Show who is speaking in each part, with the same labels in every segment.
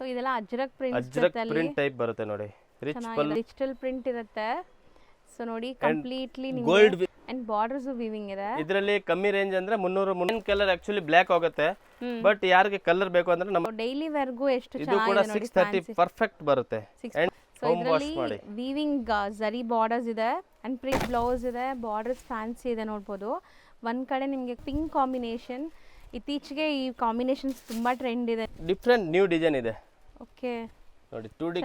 Speaker 1: So ಇದೆಲ್ಲ Ajrakh
Speaker 2: Ajrakh
Speaker 1: print
Speaker 2: print type ಬರುತ್ತೆ ನೋಡಿ. ರಿಚ್ ಪಲ್ಲು,
Speaker 1: ಡಿಜಿಟಲ್ ಪ್ರಿಂಟ್ ಇರುತ್ತೆ. ಸೊ ನೋಡಿ completely
Speaker 2: gold
Speaker 1: and borders weaving ಇದೆ.
Speaker 2: ಇದರಲ್ಲಿ ಕಮ್ಮಿ ರೇಂಜ್ ಅಂದ್ರೆ 300 ಕಲರ್ ಆಕ್ಚುಲಿ ಬ್ಲಾಕ್ ಆಗುತ್ತೆ. ಬಟ್ ಯಾರಿಗೆ ಕಲರ್ ಬೇಕು ಅಂದ್ರೆ ನಮ್ಮ
Speaker 1: ಡೈಲಿ ವೇರ್ಗೂ ಎಷ್ಟು
Speaker 2: ಇದು ಕೂಡ 630 ಪರ್ಫೆಕ್ಟ್ ಬರುತ್ತೆ.
Speaker 1: ಸೊ ಇದರಲ್ಲಿ ವೀವಿಂಗ್ ಜರಿ ಬಾರ್ಡರ್ಸ್ ಇದೆ ಅಂಡ್ ಪ್ರಿಂಟ್ ಬ್ಲೌಸ್ ಇದೆ, ಬಾರ್ಡರ್ಸ್ ಫ್ಯಾನ್ಸಿ ಇದೆ ನೋಡ್ಬೋದು. ಒಂದ್ ಕಡೆ ನಿಮಗೆ ಪಿಂಕ್ ಕಾಂಬಿನೇಷನ್, ಇತ್ತೀಚೆಗೆ ಈ ಕಾಂಬಿನೇಷನ್ಸ್ ತುಂಬಾ ಟ್ರೆಂಡ್ ಇದೆ.
Speaker 2: ಡಿಫ್ರೆಂಟ್ ನ್ಯೂ ಡಿಸೈನ್ ಇದೆ.
Speaker 1: ಓಕೆ
Speaker 2: ನೋಡಿ 2D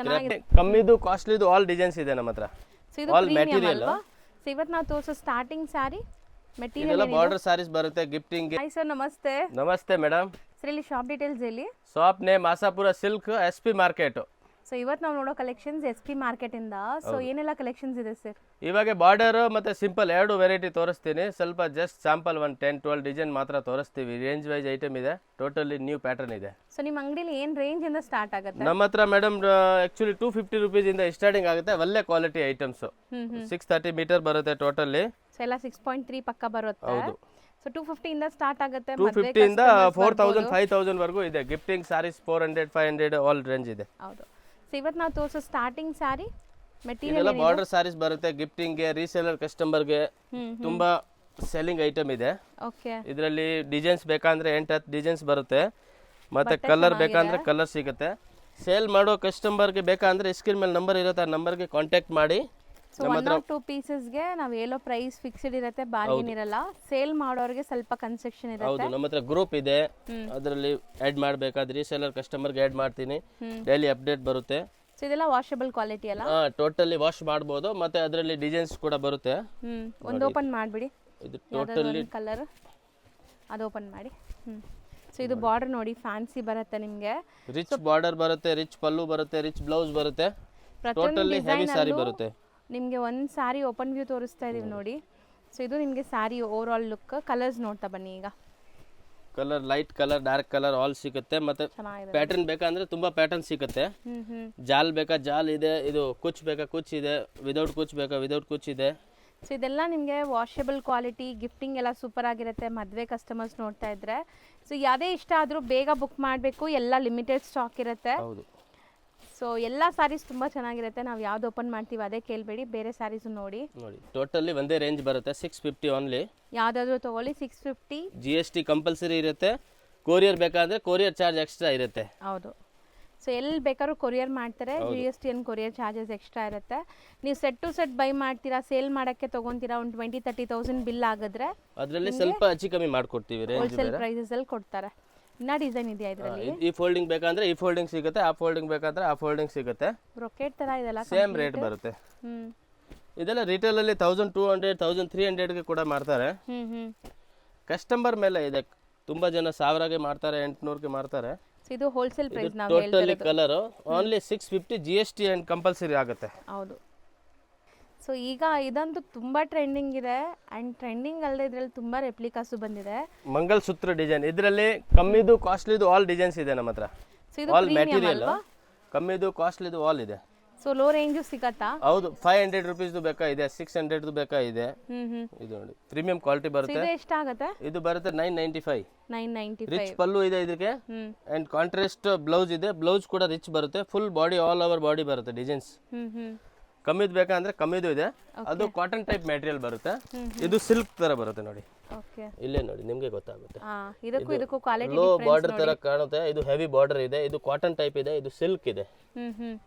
Speaker 2: ಕಮ್ಮಿದು ಕಾಸ್ಟ್ಲಿದು ಆಲ್ ಡಿಸೈನ್ಸ್ ಇದೆ ನಮ್ಮ ಹತ್ರ.
Speaker 1: ಸೊ ಇದು ಪ್ರೀಮಿಯಂ ಅಲ್ವಾ? ಸೊ ಇವತ್ತು ನಾವು ತೋರಿಸೋ ಸ್ಟಾರ್ಟಿಂಗ್ ಸ್ಯಾರಿ ಮೆಟೀರಿಯಲ್
Speaker 2: ಇದೆಲ್ಲ ಬಾರ್ಡರ್ ಸ್ಯಾರೀಸ್ ಬರುತ್ತೆ ಗಿಫ್ಟಿಂಗ್ ಗೆ.
Speaker 1: ಹಾಯ್ ಸರ್, ನಮಸ್ತೆ.
Speaker 2: ನಮಸ್ತೆ ಮೇಡಮ್.
Speaker 1: ಸರ್ ಇಲ್ಲಿ ಶಾಪ್ ಡೀಟೇಲ್ಸ್ ಹೇಳಿ.
Speaker 2: Shop name Asapura silk, SP market.
Speaker 1: So ಇವತ್ತು ನಾವು ನೋಡೋ ಕಲೆಕ್ಷನ್ಸ್ SP ಮಾರ್ಕೆಟ್ ಇಂದ. ಸೊ ಏನೆಲ್ಲ ಕಲೆಕ್ಷನ್ಸ್ ಇದೆ ಸರ್?
Speaker 2: ಇವಾಗ ಬಾರ್ಡರ್ ಮತ್ತೆ ಸಿಂಪಲ್ ಎರಡು ವೆರೈಟಿ ತೋರಿಸ್ತೀನಿ. ಸ್ವಲ್ಪ ಜಸ್ಟ್ ಸ್ಯಾಂಪಲ್ 10-12 ಡಿಸೈನ್ ಮಾತ್ರ ತೋರಿಸ್ತೀವಿ. ರೇಂಜ್ ವೈಸ್ ಐಟಮ್ ಇದೆ, ಟೋಟಲಿ ನ್ಯೂ ಪ್ಯಾಟರ್ನ್ ಇದೆ.
Speaker 1: ಸೊ ನಿಮ್ಮ ಅಂಗಡಿಲಿ ಏನ್ ರೇಂಜ್ ಇಂದ ಸ್ಟಾರ್ಟ್ ಆಗುತ್ತೆ?
Speaker 2: ನಮ್ಮ ಹತ್ರ ಮೇಡಮ್ ಆಕ್ಚುಲಿ 250 ರುಪೀಸ್ ಇಂದ ಸ್ಟಾರ್ಟಿಂಗ್ ಆಗುತ್ತೆ. ಒಳ್ಳೆ ಕ್ವಾಲಿಟಿ ಐಟಮ್ಸ್. 630 ಮೀಟರ್ ಬರುತ್ತೆ ಟೋಟಲಿ.
Speaker 1: ಸೊ ಎಲ್ಲ 6.3 ಪಕ್ಕ ಬರುತ್ತೆ.
Speaker 2: ಹೌದು.
Speaker 1: ಸೊ 250 ಇಂದ ಸ್ಟಾರ್ಟ್ ಆಗುತ್ತೆ.
Speaker 2: 250 ಇಂದ 4000 5000 ವರೆಗೂ ಇದೆ. ಗಿಫ್ಟಿಂಗ್ ಸಾರೀಸ್ 400 500 ಆಲ್ ರೇಂಜ್ ಇದೆ.
Speaker 1: ಹೌದು. ಸೊ ಇವತ್ತು ನಾವು ತೋರಿಸೋ ಸ್ಟಾರ್ಟಿಂಗ್ ಸ್ಯಾರಿ ಮೆಟೀರಿಯಲ್
Speaker 2: ಇದೆಲ್ಲ ಬಾರ್ಡರ್ ಸಾರೀಸ್ ಬರುತ್ತೆ. ಗಿಫ್ಟಿಂಗ್ ಗೆ, ರೀಸೇಲರ್ ಕಸ್ಟಮರ್ ಗೆ ತುಂಬಾ ಸೆಲ್ಲಿಂಗ್ ಐಟಮ್ ಇದೆ.
Speaker 1: ಓಕೆ.
Speaker 2: ಇದರಲ್ಲಿ ಡಿಸೈನ್ಸ್ ಬೇಕಂದ್ರೆ 8-10 ಡಿಸೈನ್ಸ್ ಬರುತ್ತೆ. ಮತ್ತೆ ಕಲರ್ ಬೇಕಂದ್ರೆ ಕಲರ್ ಸಿಗುತ್ತೆ. ಸೇಲ್ ಮಾಡೋ ಕಸ್ಟಮರ್ ಗೆ ಬೇಕಂದ್ರೆ ಸ್ಕ್ರೀನ್ ಮೇಲೆ ನಂಬರ್ ಇರುತ್ತೆ, ಆ ನಂಬರ್ ಗೆ ಕಾಂಟ್ಯಾಕ್ಟ್ ಮಾಡಿ.
Speaker 1: ಸೊ 1 or 2 ಪೀಸಸ್ ಗೆ ನಾವು ಹೇಳೋ ಪ್ರೈಸ್ ಫಿಕ್ಸ್ಡ್ ಇರುತ್ತೆ, ಬಾರ್ಗೇನ್ ಇರಲ್ಲ. ಸೇಲ್ ಮಾಡೋರಿಗೆ ಸ್ವಲ್ಪ ಕನ್ಸೆಕ್ಷನ್ ಇರುತ್ತೆ.
Speaker 2: ಹೌದು, ನಮ್ಮ ಹತ್ರ ಗ್ರೂಪ್ ಇದೆ, ಅದರಲ್ಲಿ ಆಡ್ ಮಾಡಬೇಕಾದ್ರೆ ರೀಸೇಲರ್ ಕಸ್ಟಮರ್ ಗೆ ಆಡ್ ಮಾಡ್ತೀನಿ. ಡೈಲಿ ಅಪ್ಡೇಟ್ ಬರುತ್ತೆ.
Speaker 1: ಸೊ ಇದೆಲ್ಲ ವಾಷಬಲ್ ಕ್ವಾಲಿಟಿ ಅಲ್ಲ?
Speaker 2: ಟೋಟಲಿ ವಾಶ್ ಮಾಡಬಹುದು. ಮತ್ತೆ ಅದರಲ್ಲಿ ಡಿಸೈನ್ಸ್ ಕೂಡ ಬರುತ್ತೆ.
Speaker 1: ಒಂದು ಓಪನ್ ಮಾಡ್ಬಿಡಿ.
Speaker 2: ಇದು ಟೋಟಲಿ
Speaker 1: ಕಲರ್ ಅದು ಓಪನ್ ಮಾಡಿ. ಸೊ ಇದು ಬಾರ್ಡರ್ ನೋಡಿ ಫ್ಯಾನ್ಸಿ ಬರುತ್ತೆ ನಿಮಗೆ.
Speaker 2: ರಿಚ್ ಬಾರ್ಡರ್ ಬರುತ್ತೆ, ರಿಚ್ ಪಲ್ಲು ಬರುತ್ತೆ, ರಿಚ್ ಬ್ಲೌಸ್ ಬರುತ್ತೆ. ಟೋಟಲಿ ಹೆವಿ ಸಾರಿ ಬರುತ್ತೆ.
Speaker 1: ನಿಮಗೆ ಒಂದು ಸ್ಯಾರಿ ಓಪನ್ ವ್ಯೂ ತೋರಿಸ್ತಾ ಇದೀವಿ ನೋಡಿ. ಸೊ ಇದು ನಿಮಗೆ sari over all look. Colours ನೋಡ್ತಾ ಬನ್ನಿ. ಈಗ
Speaker 2: colour light colour, dark colour all ಸಿಗುತ್ತೆ. ಮತ್ತೆ ಪ್ಯಾಟರ್ನ್ ಬೇಕಂದ್ರೆ ತುಂಬಾ ಪ್ಯಾಟರ್ನ್ ಸಿಗುತ್ತೆ. ಜಾಲ್ ಬೇಕಾ ಜಾಲ್ ಇದೆ, ಇದು ಕುಚ್ ಬೇಕಾ ಕುಚ್ ಇದೆ, ವಿದೌಟ್ ಕುಚ್ ಬೇಕಾ ವಿದೌಟ್ ಕುಚ್ ಇದೆ.
Speaker 1: ಸೊ ಇದೆಲ್ಲ ನಿಮಗೆ ವಾಷಬಲ್ ಕ್ವಾಲಿಟಿ, ಗಿಫ್ಟಿಂಗ್ ಎಲ್ಲ ಸೂಪರ್ ಆಗಿರುತ್ತೆ. ಮದುವೆ ಕಸ್ಟಮರ್ಸ್ ನೋಡ್ತಾ ಇದ್ರೆ ಸೊ ಯಾವುದೇ ಇಷ್ಟ ಆದರೂ ಬೇಗ ಬುಕ್ ಮಾಡಬೇಕು. ಎಲ್ಲ ಲಿಮಿಟೆಡ್ ಸ್ಟಾಕ್ ಇರುತ್ತೆ.
Speaker 2: ಹೌದು.
Speaker 1: ಸೊ ಎಲ್ಲ ಸ್ಯಾರೀಸ್ ತುಂಬಾ ಚೆನ್ನಾಗಿರುತ್ತೆ. ನಾವು ಯಾವ್ದು ಓಪನ್ ಮಾಡ್ತೀವಿ ಅದೇ ಕೇಳಬೇಡಿ, ಬೇರೆ ಸ್ಯಾರೀಸ್ ನೋಡಿ.
Speaker 2: ಟೋಟಲಿ ಒಂದೇ ರೇಂಜ್ ಬರುತ್ತೆ, 650 ಓನ್ಲಿ.
Speaker 1: ಯಾವ್ದಾದ್ರು ತಗೊಳ್ಳಿ 650.
Speaker 2: GST ಕಂಪಲ್ಸರಿ ಇರುತ್ತೆ. ಕೊರಿಯರ್ ಬೇಕಾದ್ರೆ ಕೊರಿಯರ್ ಚಾರ್ಜ್ ಎಕ್ಸ್ಟ್ರಾ ಇರುತ್ತೆ.
Speaker 1: ಹೌದು. ಸೊ ಎಲ್ಲಿ ಬೇಕಾದ್ರೂ ಕೊರಿಯರ್ ಮಾಡ್ತಾರೆ. GST and courier charges extra ಇರುತ್ತೆ. ನೀವು ಸೆಟ್ ಟು ಸೆಟ್ ಬೈ ಮಾಡ್ತೀರಾ, ಸೇಲ್ ಮಾಡೋಕ್ಕೆ ತೊಗೊತೀರಾ, ಒಂದು 20-30,000 ಬಿಲ್ ಆಗಿದ್ರೆ
Speaker 2: ಅದರಲ್ಲಿ ಸ್ವಲ್ಪ ಹೆಚ್ಚು ಕಮ್ಮಿ ಮಾಡ್ಕೊಡ್ತೀವಿ.
Speaker 1: ಹೋಲ್ಸೇಲ್ ಪ್ರೈಸಸ್ ಅಲ್ಲಿ ಕೊಡ್ತಾರೆ. ಇನ್ನ ಡಿಸೈನ್ ಇದೆಯಾ ಇದರಲ್ಲಿ?
Speaker 2: ಈ ಫೋಲ್ಡಿಂಗ್ ಬೇಕಂದ್ರೆ ಈ ಫೋಲ್ಡಿಂಗ್ ಸಿಗುತ್ತೆ, ಆ ಫೋಲ್ಡಿಂಗ್ ಬೇಕಂದ್ರೆ ಆ ಫೋಲ್ಡಿಂಗ್ ಸಿಗುತ್ತೆ.
Speaker 1: ಬ್ರೊಕೆಟ್ ತರ ಇದೆಲ್ಲ
Speaker 2: ಸೇಮ್ ರೇಟ್ ಬರುತ್ತೆ. ಇದೆಲ್ಲ ರಿಟೇಲ್ ಅಲ್ಲಿ 1200 1300 ಗೆ ಕೂಡ ಮಾಡ್ತಾರೆ. ಕಸ್ಟಮರ್ ಮೇಲೆ ಇದೆ. ತುಂಬಾ ಜನ 1000ಗೆ ಮಾಡ್ತಾರೆ, 800 ಗೆ ಮಾಡ್ತಾರೆ.
Speaker 1: ಇದು ಹೋಲ್ಸೇಲ್ ಪ್ರೈಸ್ ನಾವು
Speaker 2: totally colour only 650. GST and compulsory ಆಗುತ್ತೆ.
Speaker 1: ಹೌದು. ಸೊ ಈಗ ಇದಂತೂ ತುಂಬಾ ಟ್ರೆಂಡಿಂಗ್ ಇದೆ. ಅಂಡ್ ಟ್ರೆಂಡಿಂಗ್ ಅಲ್ಲದೆ ಇದರಲ್ಲಿ ತುಂಬಾ ರೆಪ್ಲಿಕಾಸು ಬಂದಿದೆ.
Speaker 2: ಮಂಗಲ್ ಸೂತ್ರ ಡಿಸೈನ್, ಇದರಲ್ಲಿ ಕಮ್ಮಿದು ಕಾಸ್ಟ್ಲಿದು ಆಲ್ ಡಿಸೈನ್ಸ್ ಇದೆ ನಮ್ಮ ಹತ್ರ.
Speaker 1: ಸೊ ಇದು
Speaker 2: ಮೆಟೀರಿಯಲ್ ಕಮ್ಮಿದು ಕಾಸ್ಟ್ಲಿದು ಆಲ್ ಇದೆ.
Speaker 1: ಸೊ ಲೋ ರೇಂಜ್ ಸಿಗತ್ತಾ?
Speaker 2: ಹೌದು. 500 ರುಪೀಸ್ ಬೇಕಾ ಇದೆ, 600 ಬೇಕಾ ಇದೆ. ಇದು ನೋಡಿ ಪ್ರೀಮಿಯಂ ಕ್ವಾಲಿಟಿ ಬರುತ್ತೆ.
Speaker 1: ಇದು ಎಷ್ಟಾಗುತ್ತೆ?
Speaker 2: ಇದು ಬರುತ್ತೆ 995.
Speaker 1: 995.
Speaker 2: ರಿಚ್ ಪಲ್ಲು ಇದೆ ಇದಕ್ಕೆ ಅಂಡ್ ಕಾಂಟ್ರಾಸ್ಟ್ ಬ್ಲೌಸ್ ಇದೆ. ಬ್ಲೌಸ್ ಕೂಡ ರಿಚ್ ಬರುತ್ತೆ. Full body all over body ಬರುತ್ತೆ ಡಿಸೈನ್ಸ್. ಕಮ್ಮಿದು ಬೇಕಂದ್ರೆ ಕಮ್ಮಿದು ಇದೆ. ಅದು ಕಾಟನ್ ಟೈಪ್ ಮೆಟೀರಿಯಲ್ ಬರುತ್ತೆ. ಇದು ಸಿಲ್ಕ್ ತರ ಬರುತ್ತೆ ನೋಡಿ. ಇಲ್ಲೇ ನೋಡಿ ನಿಮ್ಗೆ ಗೊತ್ತಾಗುತ್ತೆ.
Speaker 1: ಇದಕ್ಕೂ ಕ್ವಾಲಿಟಿ
Speaker 2: ಲೋ ಬಾರ್ಡರ್ ತರ ಕಾಣುತ್ತೆ. ಇದು ಹೆವಿ ಬಾರ್ಡರ್ ಇದೆ. ಇದು ಕಾಟನ್ ಟೈಪ್ ಇದೆ. ಇದು ಸಿಲ್ಕ್ ಇದೆ.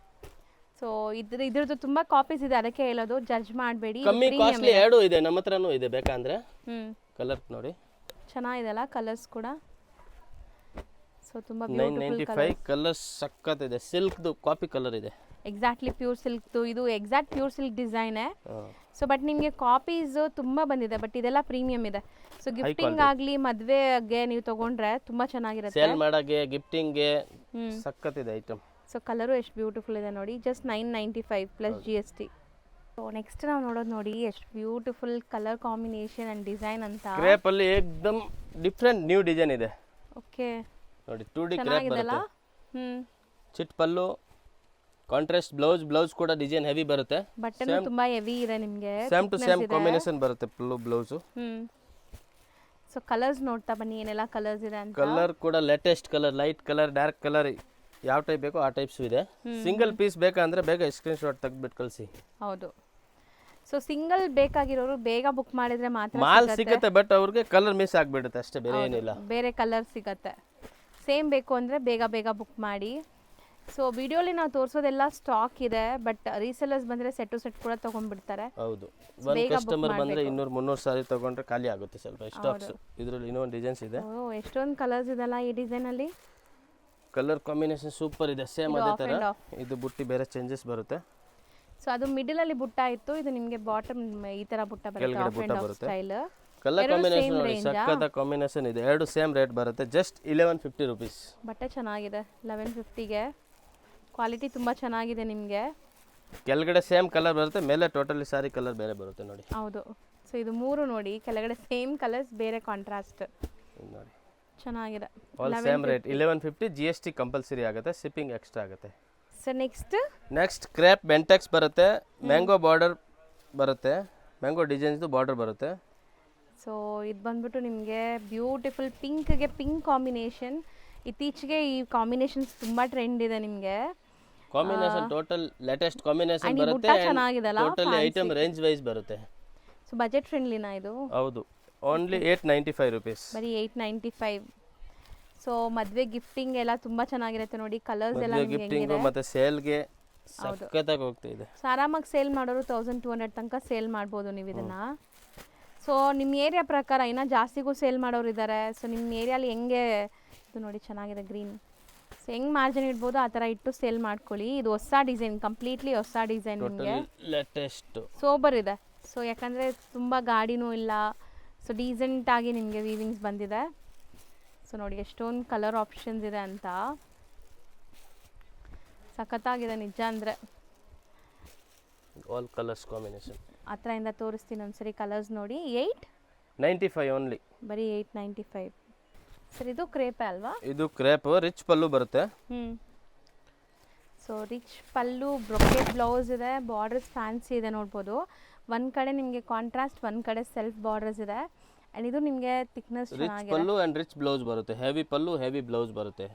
Speaker 1: ಸೊ ಇದ್ರದ್ದು ತುಂಬಾ ಕಾಪೀಸ್ ಇದೆ, ಅದಕ್ಕೆ ಹೇಳೋದು. ಜಡ್ಜ್ ಮಾಡಬೇಡಿ.
Speaker 2: ಕಮ್ಮಿ ಕಾಸ್ಟ್ಲಿ ಎರಡು ಇದೆ ನಮ್ಮ ಹತ್ರನೂ ಇದೆ. ಬೇಕಂದ್ರೆ ಕಲರ್ ನೋಡಿ
Speaker 1: ಚೆನ್ನಾಗಿದೆಲ್ಲ ಕಲರ್ಸ್ ಕೂಡ. ಸೊ ತುಂಬಾ
Speaker 2: 995 ಕಲರ್ಸ್ ಸಕ್ಕತ್ ಇದೆ. ಸಿಲ್ಕ್ ದು ಕಾಪಿ ಕಲರ್ ಇದೆ.
Speaker 1: Exactly pure silk. ಇದು exact pure silk design. So but ನಿಮಗೆ ಕಾಪೀಸ್ ತುಂಬಾ ಬಂದಿದೆ. ಬಟ್ ಇದೆಲ್ಲ ಪ್ರೀಮಿಯಂ ಇದೆ. ಸೊ ಗಿಫ್ಟಿಂಗ್ ಆಗ್ಲಿ ಮದ್ವೆಗೆ ನೀವು ತಗೊಂಡ್ರೆ ತುಂಬಾ ಚೆನ್ನಾಗಿರುತ್ತೆ.
Speaker 2: ಸೇಲ್ ಮಾಡಕ್ಕೆ ಗಿಫ್ಟಿಂಗ್ ಗೆ ಸಕ್ಕತ್ ಇದೆ ಐಟಮ್.
Speaker 1: ಸೊ ಕಲರು ಎಷ್ಟು ಬ್ಯೂಟಿಫುಲ್ ಇದೆ ನೋಡಿ. Just 995 plus GST. So next ನಾವು ನೋಡೋದು ನೋಡಿ ಎಷ್ಟು beautiful colour combination and design ಅಂತ.
Speaker 2: ಕ್ರೇಪ್ ಅಲ್ಲಿ ಏಕದಮ್ ಡಿಫರೆಂಟ್ ನ್ಯೂ ಡಿಸೈನ್ ಇದೆ.
Speaker 1: ಓಕೆ
Speaker 2: ನೋಡಿ 2D ಕ್ರೇಪ್ ಬರುತ್ತೆ. ಚಿಟ್ ಪಲ್ಲು, ಕಾಂಟ್ರಾಸ್ಟ್ ಬ್ಲೌಸ್ ಕೂಡ ಡಿಸೈನ್ ಹೆವಿ ಬರುತ್ತೆ.
Speaker 1: ಬಟನ್ ತುಂಬಾ ಹೆವಿ ಇದೆ ನಿಮಗೆ.
Speaker 2: ಸೇಮ್ ಟು ಸೇಮ್ ಕಾಂಬಿನೇಷನ್ ಬರುತ್ತೆ ಪಲ್ಲು ಬ್ಲೌಸ್.
Speaker 1: ಸೊ ಕಲರ್ಸ್ ನೋಡ್ತಾ ಬನ್ನಿ ಏನೆಲ್ಲ ಕಲರ್ಸ್ ಇದೆ ಅಂತ.
Speaker 2: ಕಲರ್ ಕೂಡ latest colour, light colour, dark colour ಯಾವ ಟೈಪ್ ಬೇಕೋ ಆ ಟೈಪ್ಸು ಇದೆ. ಸಿಂಗಲ್ ಪೀಸ್ ಬೇಕಂದ್ರೆ ಬೇಗ ಸ್ಕ್ರೀನ್ ಶಾಟ್ ತೆಗೆದ್ಬಿಟ್ಟು ಕಳಿಸಿ.
Speaker 1: ಹೌದು. ಸೊ ಸಿಂಗಲ್ ಬೇಕಾಗಿರೋರು ಬೇಗ ಬುಕ್ ಮಾಡಿದ್ರೆ ಮಾತ್ರ
Speaker 2: ಮಾಲ್ ಸಿಗುತ್ತೆ, ಬಟ್ ಅವ್ರಿಗೆ ಕಲರ್ ಮಿಸ್ ಆಗಿಬಿಡುತ್ತೆ ಅಷ್ಟೇ, ಬೇರೆ ಏನಿಲ್ಲ.
Speaker 1: ಬೇರೆ ಕಲರ್ ಸಿಗುತ್ತೆ. ಸೇಮ್ ಬೇಕು ಅಂದರೆ ಬೇಗ ಬೇಗ ಬುಕ್ ಮಾಡಿ. ಸೊ ವಿಡಿಯೋಲಿ ನಾವು ತೋರಿಸೋದೆಲ್ಲ ಸ್ಟಾಕ್ ಇದೆ, ಬಟ್ ರೀಸೆಲ್ಲರ್ಸ್ ಬಂದರೆ ಸೆಟ್ ಟು ಸೆಟ್ ಕೂಡ ತೊಗೊಂಡ್ಬಿಡ್ತಾರೆ.
Speaker 2: ಹೌದು, ಒಂದು ಕಸ್ಟಮರ್ ಬಂದರೆ 200-300 ಸಾರಿ ತೊಗೊಂಡ್ರೆ ಖಾಲಿ ಆಗುತ್ತೆ ಸ್ವಲ್ಪ ಸ್ಟಾಕ್ಸ್. ಇದರಲ್ಲಿ ಇನ್ನೊಂದು ಡಿಸೈನ್ಸ್ ಇದೆ.
Speaker 1: ಎಷ್ಟೊಂದು ಕಲರ್ಸ್ ಇದೆಲ್ಲ ಈ ಡಿಸೈನಲ್ಲಿ.
Speaker 2: ಕಲರ್ ಕಾಂಬಿನೇಷನ್ ಸೂಪರ್ ಇದೆ, ಸೇಮ್ ಅದೇ ಥರ. ಇದು ಬುಟ್ಟಿ ಬೇರೆ ಚೇಂಜಸ್ ಬರುತ್ತೆ.
Speaker 1: ಸೊ ಅದು ಮಿಡಲಲ್ಲಿ ಬುಟ್ಟ ಇತ್ತು, ಇದು ನಿಮಗೆ ಬಾಟಮ್ ಈ ಥರ ಬುಟ್ಟ ಬರುತ್ತೆ, of and of style.
Speaker 2: Colour combination ನೋಡಿ, ಸಕ್ಕತ್ತ ಕಾಂಬಿನೇಷನ್ ಇದೆ. ಎರಡು ಸೇಮ್ ರೇಟ್ ಬರುತ್ತೆ, ಜಸ್ಟ್ 1150 ರುಪೀಸ್.
Speaker 1: ಬಟ್ಟೆ ಚೆನ್ನಾಗಿದೆ 1150ಗೆ, ಕ್ವಾಲಿಟಿ ತುಂಬ ಚೆನ್ನಾಗಿದೆ ನಿಮಗೆ.
Speaker 2: ಕೆಳಗಡೆ ಸೇಮ್ ಕಲರ್ ಬರುತ್ತೆ, ಮೇಲೆ ಟೋಟಲಿ ಸಾರಿ ಕಲರ್ ಬೇರೆ ಬರುತ್ತೆ ನೋಡಿ.
Speaker 1: ಹೌದು. ಸೊ ಇದು 3 ನೋಡಿ, ಕೆಳಗಡೆ ಸೇಮ್ ಕಲರ್ಸ್, ಬೇರೆ ಕಾಂಟ್ರಾಸ್ಟ್
Speaker 2: ನೋಡಿ,
Speaker 1: ಚೆನ್ನಾಗಿದೆ.
Speaker 2: All same rate 1150. GST compulsory ಆಗುತ್ತೆ, ಶಿಪ್ಪಿಂಗ್ ಎಕ್ಸ್ಟ್ರಾ ಆಗುತ್ತೆ.
Speaker 1: ಸೊ ನೆಕ್ಸ್ಟ್
Speaker 2: ಕ್ರೇಪ್ ಬೆಂಟೆಕ್ಸ್ ಬರುತ್ತೆ, ಮ್ಯಾಂಗೋ ಬಾರ್ಡರ್ ಬರುತ್ತೆ, ಮ್ಯಾಂಗೋ ಡಿಸೈನ್ಸ್ದು ಬಾರ್ಡರ್ ಬರುತ್ತೆ.
Speaker 1: ಸೊ ಇದು ಬಂದ್ಬಿಟ್ಟು ನಿಮಗೆ ಬ್ಯೂಟಿಫುಲ್ ಪಿಂಕ್ಗೆ ಪಿಂಕ್ ಕಾಂಬಿನೇಷನ್. ಇತ್ತೀಚೆಗೆ ಈ ಕಾಂಬಿನೇಷನ್ಸ್ ತುಂಬ ಟ್ರೆಂಡ್ ಇದೆ ನಿಮಗೆ.
Speaker 2: ಕಾಂಬಿನೇಷನ್ ಟೋಟಲ್ ಲೇಟೆಸ್ಟ್ ಕಾಂಬಿನೇಷನ್ ಬರುತ್ತೆ,
Speaker 1: ಚೆನ್ನಾಗಿದೆಲ್ಲ.
Speaker 2: ಟೋಟಲಿ ಐಟಮ್ ರೇಂಜ್ ವೈಸ್ ಬರುತ್ತೆ.
Speaker 1: ಸೊ ಬಜೆಟ್ ಫ್ರೆಂಡ್ಲಿನಾ ಇದು?
Speaker 2: ಹೌದು, ಓನ್ಲಿ 895 ರುಪೀಸ್.
Speaker 1: ಬರೀ 895. ಸೊ ಮದುವೆ ಗಿಫ್ಟಿಂಗ್ ಎಲ್ಲ ತುಂಬ ಚೆನ್ನಾಗಿರುತ್ತೆ ನೋಡಿ, ಕಲರ್ಸ್ ಎಲ್ಲ
Speaker 2: ಗಿಫ್ಟಿಂಗ್ ಮತ್ತೆ ಸೇಲ್ಗೆ ಸಕ್ಕತ್ತಾಗಿ ಹೋಗ್ತಿದೆ.
Speaker 1: ಸೊ ಆರಾಮಾಗಿ ಸೇಲ್ ಮಾಡೋರು 1200 ತನಕ ಸೇಲ್ ಮಾಡ್ಬೋದು ನೀವು ಇದನ್ನ. ಸೊ ನಿಮ್ಮ ಏರಿಯಾ ಪ್ರಕಾರ ಇನ್ನೂ ಜಾಸ್ತಿಗೂ ಸೇಲ್ ಮಾಡೋರು ಇದ್ದಾರೆ. ಸೊ ನಿಮ್ಮ ಏರಿಯಾಲಿ ಹೆಂಗೆ ಇದು ನೋಡಿ ಚೆನ್ನಾಗಿದೆ ಗ್ರೀನ್. ಸೊ ಹೆಂಗೆ ಮಾರ್ಜಿನ್ ಇಡ್ಬೋದು ಆ ಥರ ಇಟ್ಟು ಸೇಲ್ ಮಾಡ್ಕೊಳ್ಳಿ. ಇದು ಹೊಸ ಡಿಸೈನ್, ಕಂಪ್ಲೀಟ್ಲಿ ಹೊಸ ಡಿಸೈನ್, ನಿಮಗೆ
Speaker 2: ಲೇಟೆಸ್ಟ್
Speaker 1: ಸೋಬರ್ ಇದೆ. ಸೊ ಯಾಕಂದರೆ ತುಂಬ ಗಾಡಿನೂ ಇಲ್ಲ, ಸೊ ಡೀಸೆಂಟಾಗಿ ನಿಮಗೆ ವೀವಿಂಗ್ಸ್ ಬಂದಿದೆ. ಸೊ ನೋಡಿ ಎಷ್ಟೊಂದು ಕಲರ್ ಆಪ್ಷನ್ಸ್ ಇದೆ ಅಂತ, ಸಖತ್ತಾಗಿದೆ ನಿಜ. ಅಂದರೆ
Speaker 2: ಆಲ್ ಕಲರ್ಸ್ ಕಾಂಬಿನೇಷನ್
Speaker 1: ಹತ್ರದಿಂದ ತೋರಿಸ್ತೀನಿ ಒಂದ್ಸರಿ. ಕಲರ್ಸ್ ನೋಡಿ.
Speaker 2: 895 ಓನ್ಲಿ,
Speaker 1: ಬರೀ 895. ಸರ್ ಇದು ಕ್ರೇಪ್ ಅಲ್ವಾ?
Speaker 2: ಇದು ಕ್ರೇಪ್, ರಿಚ್ ಪಲ್ಲು ಬರುತ್ತೆ.
Speaker 1: ಸೊ ರಿಚ್ ಪಲ್ಲು, ಬ್ರೊಕೆಟ್ ಬ್ಲೌಸ್ ಇದೆ, ಬಾರ್ಡರ್ಸ್ ಫ್ಯಾನ್ಸಿ ಇದೆ ನೋಡ್ಬೋದು. ಒಂದು ಕಡೆ ನಿಮಗೆ ಕಾಂಟ್ರಾಸ್ಟ್, ಒಂದು ಕಡೆ ಸೆಲ್ಫ್ ಬಾರ್ಡರ್ಸ್ ಇದೆ. ಅಂಡ್ ಇದು ನಿಮಗೆ thickness
Speaker 2: rich pallu and rich blouse ಬರುತ್ತೆ. ಹೆವಿ ಪಲ್ಲು, ಹೆವಿ ಬ್ಲೌಸ್ ಬರುತ್ತೆ.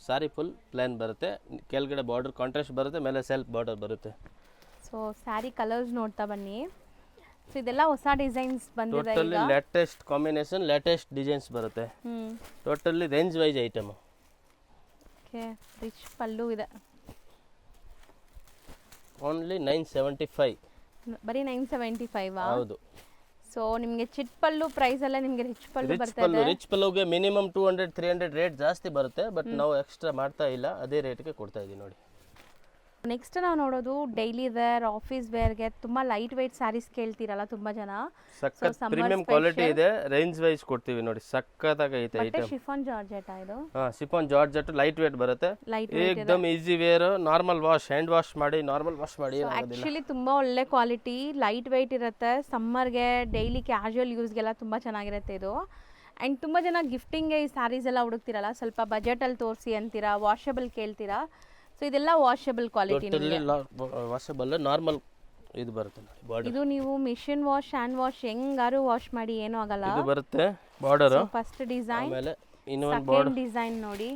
Speaker 2: ಸಾರಿ ಫುಲ್ ಪ್ಲೇನ್ ಬರುತ್ತೆ, ಕೆಳಗಡೆ ಬಾರ್ಡರ್ ಕಾಂಟ್ರಾಸ್ಟ್ ಬರುತ್ತೆ, ಮೇಲೆ ಸೆಲ್ಫ್ ಬಾರ್ಡರ್ ಬರುತ್ತೆ.
Speaker 1: ಸೊ ಸ್ಯಾರಿ ಕಲರ್ಸ್ ನೋಡ್ತಾ ಬನ್ನಿ. ಸೊ ಇದೆಲ್ಲ ಹೊಸ ಡಿಸೈನ್ಸ್ ಬಂದಿದೆ,
Speaker 2: totally latest combination, latest designs ಬರುತ್ತೆ. Totally range wise item.
Speaker 1: Okay, rich pallu ಇದೆ,
Speaker 2: ಓನ್ಲಿ 975.
Speaker 1: ಬರೀ 975.
Speaker 2: ಹೌದು.
Speaker 1: ಸೊ ನಿಮಗೆ ಚಿಟ್ ಪಲ್ಲು ಪ್ರೈಸ್ ಎಲ್ಲ ನಿಮಗೆ ರಿಚ್ ಪಲ್ಲು ಬರ್ತದೆ.
Speaker 2: ರಿಚ್ ಪಲ್ಲುಗೆ ಮಿನಿಮಮ್ 200-300 ರೇಟ್ ಜಾಸ್ತಿ ಬರುತ್ತೆ, ಬಟ್ ನಾವು ಎಕ್ಸ್ಟ್ರಾ ಮಾಡ್ತಾ ಇಲ್ಲ, ಅದೇ ರೇಟ್ಗೆ ಕೊಡ್ತಾ ಇದೀವಿ ನೋಡಿ.
Speaker 1: ನೆಕ್ಸ್ಟ್ ನಾವು ನೋಡೋದು ಡೈಲಿ ವೇರ್, ಆಫೀಸ್ ವೇರ್ಗೆ ತುಂಬ ಲೈಟ್ ವೆಯ್ಟ್ ಸ್ಯಾರೀಸ್ ಕೇಳ್ತೀರಲ್ಲ ತುಂಬ ಜನ.
Speaker 2: ಸಖತ್ ಪ್ರೀಮಿಯಂ ಕ್ವಾಲಿಟಿ ಇದೆ, ರೇಂಜ್ ವೈಸ್ ಕೊಡ್ತೀವಿ ನೋಡಿ, ಸಖತ್ತಾಗಿ ಐತೆ ಐಟಮ್.
Speaker 1: ಶಿಫಾನ್ ಜಾರ್ಜೆಟ್ ಇದು.
Speaker 2: ಶಿಫಾನ್ ಜಾರ್ಜೆಟ್ ಲೈಟ್ ವೇಟ್ ಬರುತ್ತೆ, ಏಕದಮ್ easy wear. Normal wash, hand wash ಮಾಡಿ, ನಾರ್ಮಲ್ ವಾಶ್ ಮಾಡಿ.
Speaker 1: ಆಕ್ಚುಲಿ ತುಂಬಾ ಒಳ್ಳೆ ಕ್ವಾಲಿಟಿ, ಲೈಟ್ ವೆಯ್ಟ್ ಇರುತ್ತೆ. ಸಮ್ಮರ್ಗೆ ಡೈಲಿ ಕ್ಯಾಶುವಲ್ ಯೂಸ್ಗೆಲ್ಲ ತುಂಬ ಚೆನ್ನಾಗಿರುತ್ತೆ ಇದು. ಆ್ಯಂಡ್ ತುಂಬ ಜನ ಗಿಫ್ಟಿಂಗ್ಗೆ ಈ ಸ್ಯಾರೀಸ್ ಎಲ್ಲ ಹುಡುಕ್ತಿರಲ್ಲ, ಸ್ವಲ್ಪ ಬಜೆಟಲ್ಲಿ ತೋರಿಸಿ ಅಂತೀರಾ, ವಾಷಬಲ್ ಕೇಳ್ತೀರಾ. ಸೊ ಇದೆಲ್ಲ ವಾಷಬಲ್ ಕ್ವಾಲಿಟಿ,
Speaker 2: ವಾಷಬಲ್ ನಾರ್ಮಲ್ ಇದು ಬರುತ್ತೆ ನೋಡಿ. ಬಾರ್ಡರ್
Speaker 1: ಇದು ನೀವು ಮಿಷಿನ್ ವಾಶ್, ಹ್ಯಾಂಡ್ ವಾಶ್ ಹೆಂಗಾರು ವಾಶ್ ಮಾಡಿ ಏನೂ ಆಗಲ್ಲ.
Speaker 2: ಇದು ಬರುತ್ತೆ ಬಾರ್ಡರ್.
Speaker 1: ಫಸ್ಟ್ ಡಿಸೈನ್,
Speaker 2: ಆಮೇಲೆ ಇನ್ನೊಂದು
Speaker 1: ಸೆಕೆಂಡ್ ಡಿಸೈನ್ ನೋಡಿ,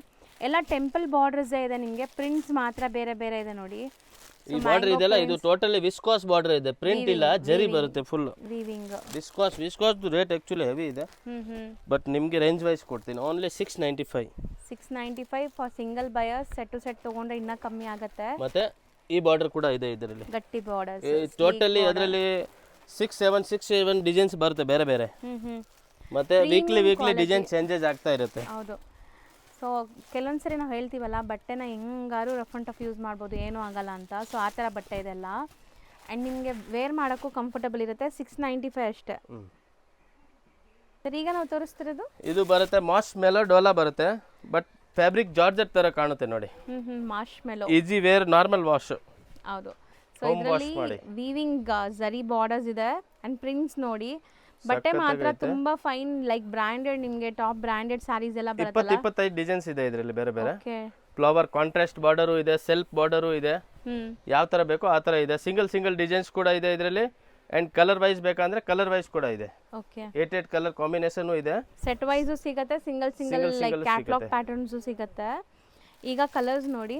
Speaker 1: ಎಲ್ಲ ಟೆಂಪಲ್ ಬಾರ್ಡರ್ಸ್ ಇದೆ ನಿಮಗೆ. ಪ್ರಿಂಟ್ಸ್ ಮಾತ್ರ ಬೇರೆ ಬೇರೆ ಇದೆ ನೋಡಿ.
Speaker 2: ಈ ಬಾರ್ಡರ್ ಇದೆಲ್ಲ ಇದು ಟೋಟಲಿ ವಿಸ್ಕಾಸ್ ಬಾರ್ಡರ್ ಇದೆ, ಪ್ರಿಂಟ್ ಇಲ್ಲ, ಜರಿ ಬರುತ್ತೆ full
Speaker 1: weaving.
Speaker 2: Viscose rate actually heavy ಇದೆ, ಬಟ್ ನಿಮಗೆ ರೇಂಜ್ ವೈಸ್ ಕೊಡ್ತೀನಿ. Only 695
Speaker 1: for single buyer. Set to set ತಗೊಂಡ್ರೆ ಇನ್ನೂ ಕಮ್ಮಿ ಆಗುತ್ತೆ.
Speaker 2: ಮತ್ತೆ ಈ ಬಾರ್ಡರ್ ಕೂಡ ಇದೆ ಇದರಲ್ಲಿ,
Speaker 1: ಗಟ್ಟಿ ಬಾರ್ಡರ್.
Speaker 2: ಟೋಟಲಿ ಅದರಲ್ಲಿ 6-7 ಡಿಸೈನ್ಸ್ ಬರುತ್ತೆ ಬೇರೆ ಬೇರೆ. ಮತ್ತೆ ವೀಕ್ಲಿ ಡಿಸೈನ್ ಚೇಂಜಸ್ ಆಗ್ತಾ ಇರುತ್ತೆ.
Speaker 1: ಹೌದು. ಸೊ ಕೆಲವೊಂದ್ಸರಿ ನಾವು ಹೇಳ್ತೀವಲ್ಲ, ಬಟ್ಟೆನ ಹೆಂಗಾರು ರಫ್ ಆ್ಯಂಡ್ ಟಫ್ ಯೂಸ್ ಮಾಡ್ಬೋದು, ಏನೂ ಆಗಲ್ಲ ಅಂತ. ಸೊ ಆ ಥರ ಬಟ್ಟೆ ಇದೆಲ್ಲ. ಆ್ಯಂಡ್ ನಿಮಗೆ ವೇರ್ ಮಾಡೋಕ್ಕೂ ಕಂಫರ್ಟಬಲ್ ಇರುತ್ತೆ. 695 ಅಷ್ಟೇ. ಸರ್ ಈಗ ನಾವು ತೋರಿಸ್ತಿರೋದು
Speaker 2: ಇದು ಬರುತ್ತೆ ಮಾಶ್ ಮೆಲೋ ಡೋಲಾ ಬರುತ್ತೆ, ಬಟ್ ಫ್ಯಾಬ್ರಿಕ್ ಜಾರ್ಜೆಟ್ ತರ ಕಾಣುತ್ತೆ ನೋಡಿ.
Speaker 1: Marshmallow,
Speaker 2: easy wear, normal wash.
Speaker 1: ಹೌದು. ಸೊ ಇದರಲ್ಲಿ ವೀವಿಂಗ್ ಜರಿ ಬಾರ್ಡರ್ಸ್ ಇದೆ ಅಂಡ್ ಪ್ರಿಂಟ್ಸ್ ನೋಡಿ. ಬಟ್ಟೆ ಮಾತ್ರ ತುಂಬಾ ಫೈನ್, ಲೈಕ್ ಬ್ರಾಂಡೆಡ್, ನಿಮಗೆ ಟಾಪ್ ಬ್ರಾಂಡೆಡ್ ಸ್ಯಾರೀಸ್ ಎಲ್ಲ ಬರುತ್ತಲ್ಲ.
Speaker 2: 25 ಡಿಸೈನ್ಸ್ ಇದೆ ಇದರಲ್ಲಿ ಬೇರೆ ಬೇರೆ. ಫ್ಲವರ್ ಕಾಂಟ್ರಾಸ್ಟ್ ಬಾರ್ಡರು ಇದೆ, ಸೆಲ್ಫ್ ಬಾರ್ಡರು ಇದೆ, ಯಾವ ತರ ಬೇಕೋ ಆ ತರ ಇದೆ. ಸಿಂಗಲ್ ಡಿಸೈನ್ಸ್ ಕೂಡ ಇದೆ ಇದರಲ್ಲಿ. ಅಂಡ್ ಕಲರ್ ವೈಸ್ ಬೇಕಂದ್ರೆ ಕಲರ್ ವೈಸ್ ಕೂಡ ಇದೆ.
Speaker 1: ಓಕೆ,
Speaker 2: 8 ಕಲರ್ ಕಾಂಬಿನೇಷನ್ ಇದೆ.
Speaker 1: ಸೆಟ್ ವೈಸ್ ಸಿಗುತ್ತೆ, ಸಿಂಗಲ್ ಲೈಕ್ ಕ್ಯಾಟಲಾಗ್ ಪ್ಯಾಟರ್ನ್ಸ್ ಸಿಗುತ್ತೆ. ಈಗ ಕಲರ್ಸ್ ನೋಡಿ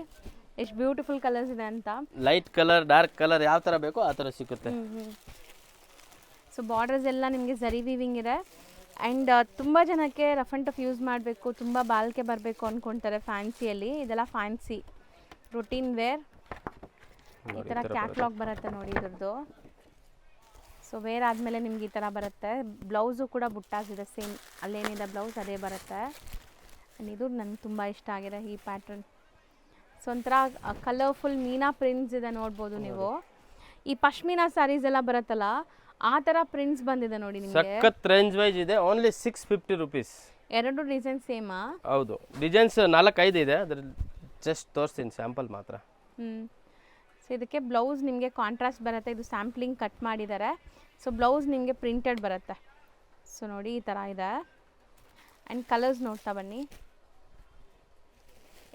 Speaker 1: ಎಷ್ಟು ಬ್ಯೂಟಿಫುಲ್ ಕಲರ್ಸ್ ಇದೆ ಅಂತ.
Speaker 2: ಲೈಟ್ ಕಲರ್, ಡಾರ್ಕ್ ಕಲರ್ ಯಾವ ಥರ ಬೇಕೋ ಆ ಥರ ಸಿಗುತ್ತೆ.
Speaker 1: ಸೊ ಬಾರ್ಡರ್ಸ್ ಎಲ್ಲ ನಿಮಗೆ ಝರಿ ವೀವಿಂಗ್ ಇದೆ. ಆ್ಯಂಡ್ ತುಂಬ ಜನಕ್ಕೆ ರಫ್ ಆ್ಯಂಡ್ ಟಫ್ ಯೂಸ್ ಮಾಡಬೇಕು, ತುಂಬ ಬಾಲ್ಕೆ ಬರಬೇಕು ಅಂದ್ಕೊಳ್ತಾರೆ ಫ್ಯಾನ್ಸಿಯಲ್ಲಿ. ಇದೆಲ್ಲ ಫ್ಯಾನ್ಸಿ ರುಟೀನ್ ವೇರ್. ಈ ಥರ ಕ್ಯಾಟ್ಲಾಗ್ ಬರುತ್ತೆ ನೋಡಿ ಇದ್ರದ್ದು. ಸೊ ವೇರ್ ಆದಮೇಲೆ ನಿಮ್ಗೆ ಈ ಥರ ಬರುತ್ತೆ. ಬ್ಲೌಸು ಕೂಡ ಬುಟ್ಟಾಸಿದೆ, ಸೇಮ್ ಅಲ್ಲೇನಿದೆ ಬ್ಲೌಸ್ ಅದೇ ಬರುತ್ತೆ. ಆ್ಯಂಡ್ ಇದು ನನಗೆ ತುಂಬ ಇಷ್ಟ ಆಗಿದೆ ಈ ಪ್ಯಾಟ್ರನ್. ಸೊ ಒಂಥರ ಕಲರ್ಫುಲ್ ಮೀನಾ ಪ್ರಿಂಟ್ಸ್ ಇದೆ ನೋಡ್ಬೋದು ನೀವು. ಈ ಪಶ್ಮೀನಾ ಸ್ಯಾರೀಸ್ ಎಲ್ಲ ಬರುತ್ತಲ್ಲ ಆ ಥರ ಪ್ರಿಂಟ್ಸ್ ಬಂದಿದೆ ನೋಡಿ ನಿಮಗೆ.
Speaker 2: ಸಖತ್ ರೇಂಜ್ ವೈಸ್ ಇದೆ. Only 650 rupees.
Speaker 1: ಎರಡು ಡಿಸೈನ್ ಸೇಮಾ?
Speaker 2: ಹೌದು, ಡಿಸೈನ್ಸ್ 4-5 ಇದೆ, ಅದ್ರಲ್ಲಿ ಜಸ್ಟ್ ತೋರಿಸ್ತೀನಿ ಸ್ಯಾಂಪಲ್ ಮಾತ್ರ.
Speaker 1: ಸೊ ಇದಕ್ಕೆ ಬ್ಲೌಸ್ ನಿಮಗೆ ಕಾಂಟ್ರಾಸ್ಟ್ ಬರುತ್ತೆ. ಇದು ಸ್ಯಾಂಪ್ಲಿಂಗ್ ಕಟ್ ಮಾಡಿದ್ದಾರೆ. ಸೊ ಬ್ಲೌಸ್ ನಿಮಗೆ ಪ್ರಿಂಟೆಡ್ ಬರುತ್ತೆ. ಸೊ ನೋಡಿ ಈ ಥರ ಇದೆ. ಆ್ಯಂಡ್ ಕಲರ್ಸ್ ನೋಡ್ತಾ ಬನ್ನಿ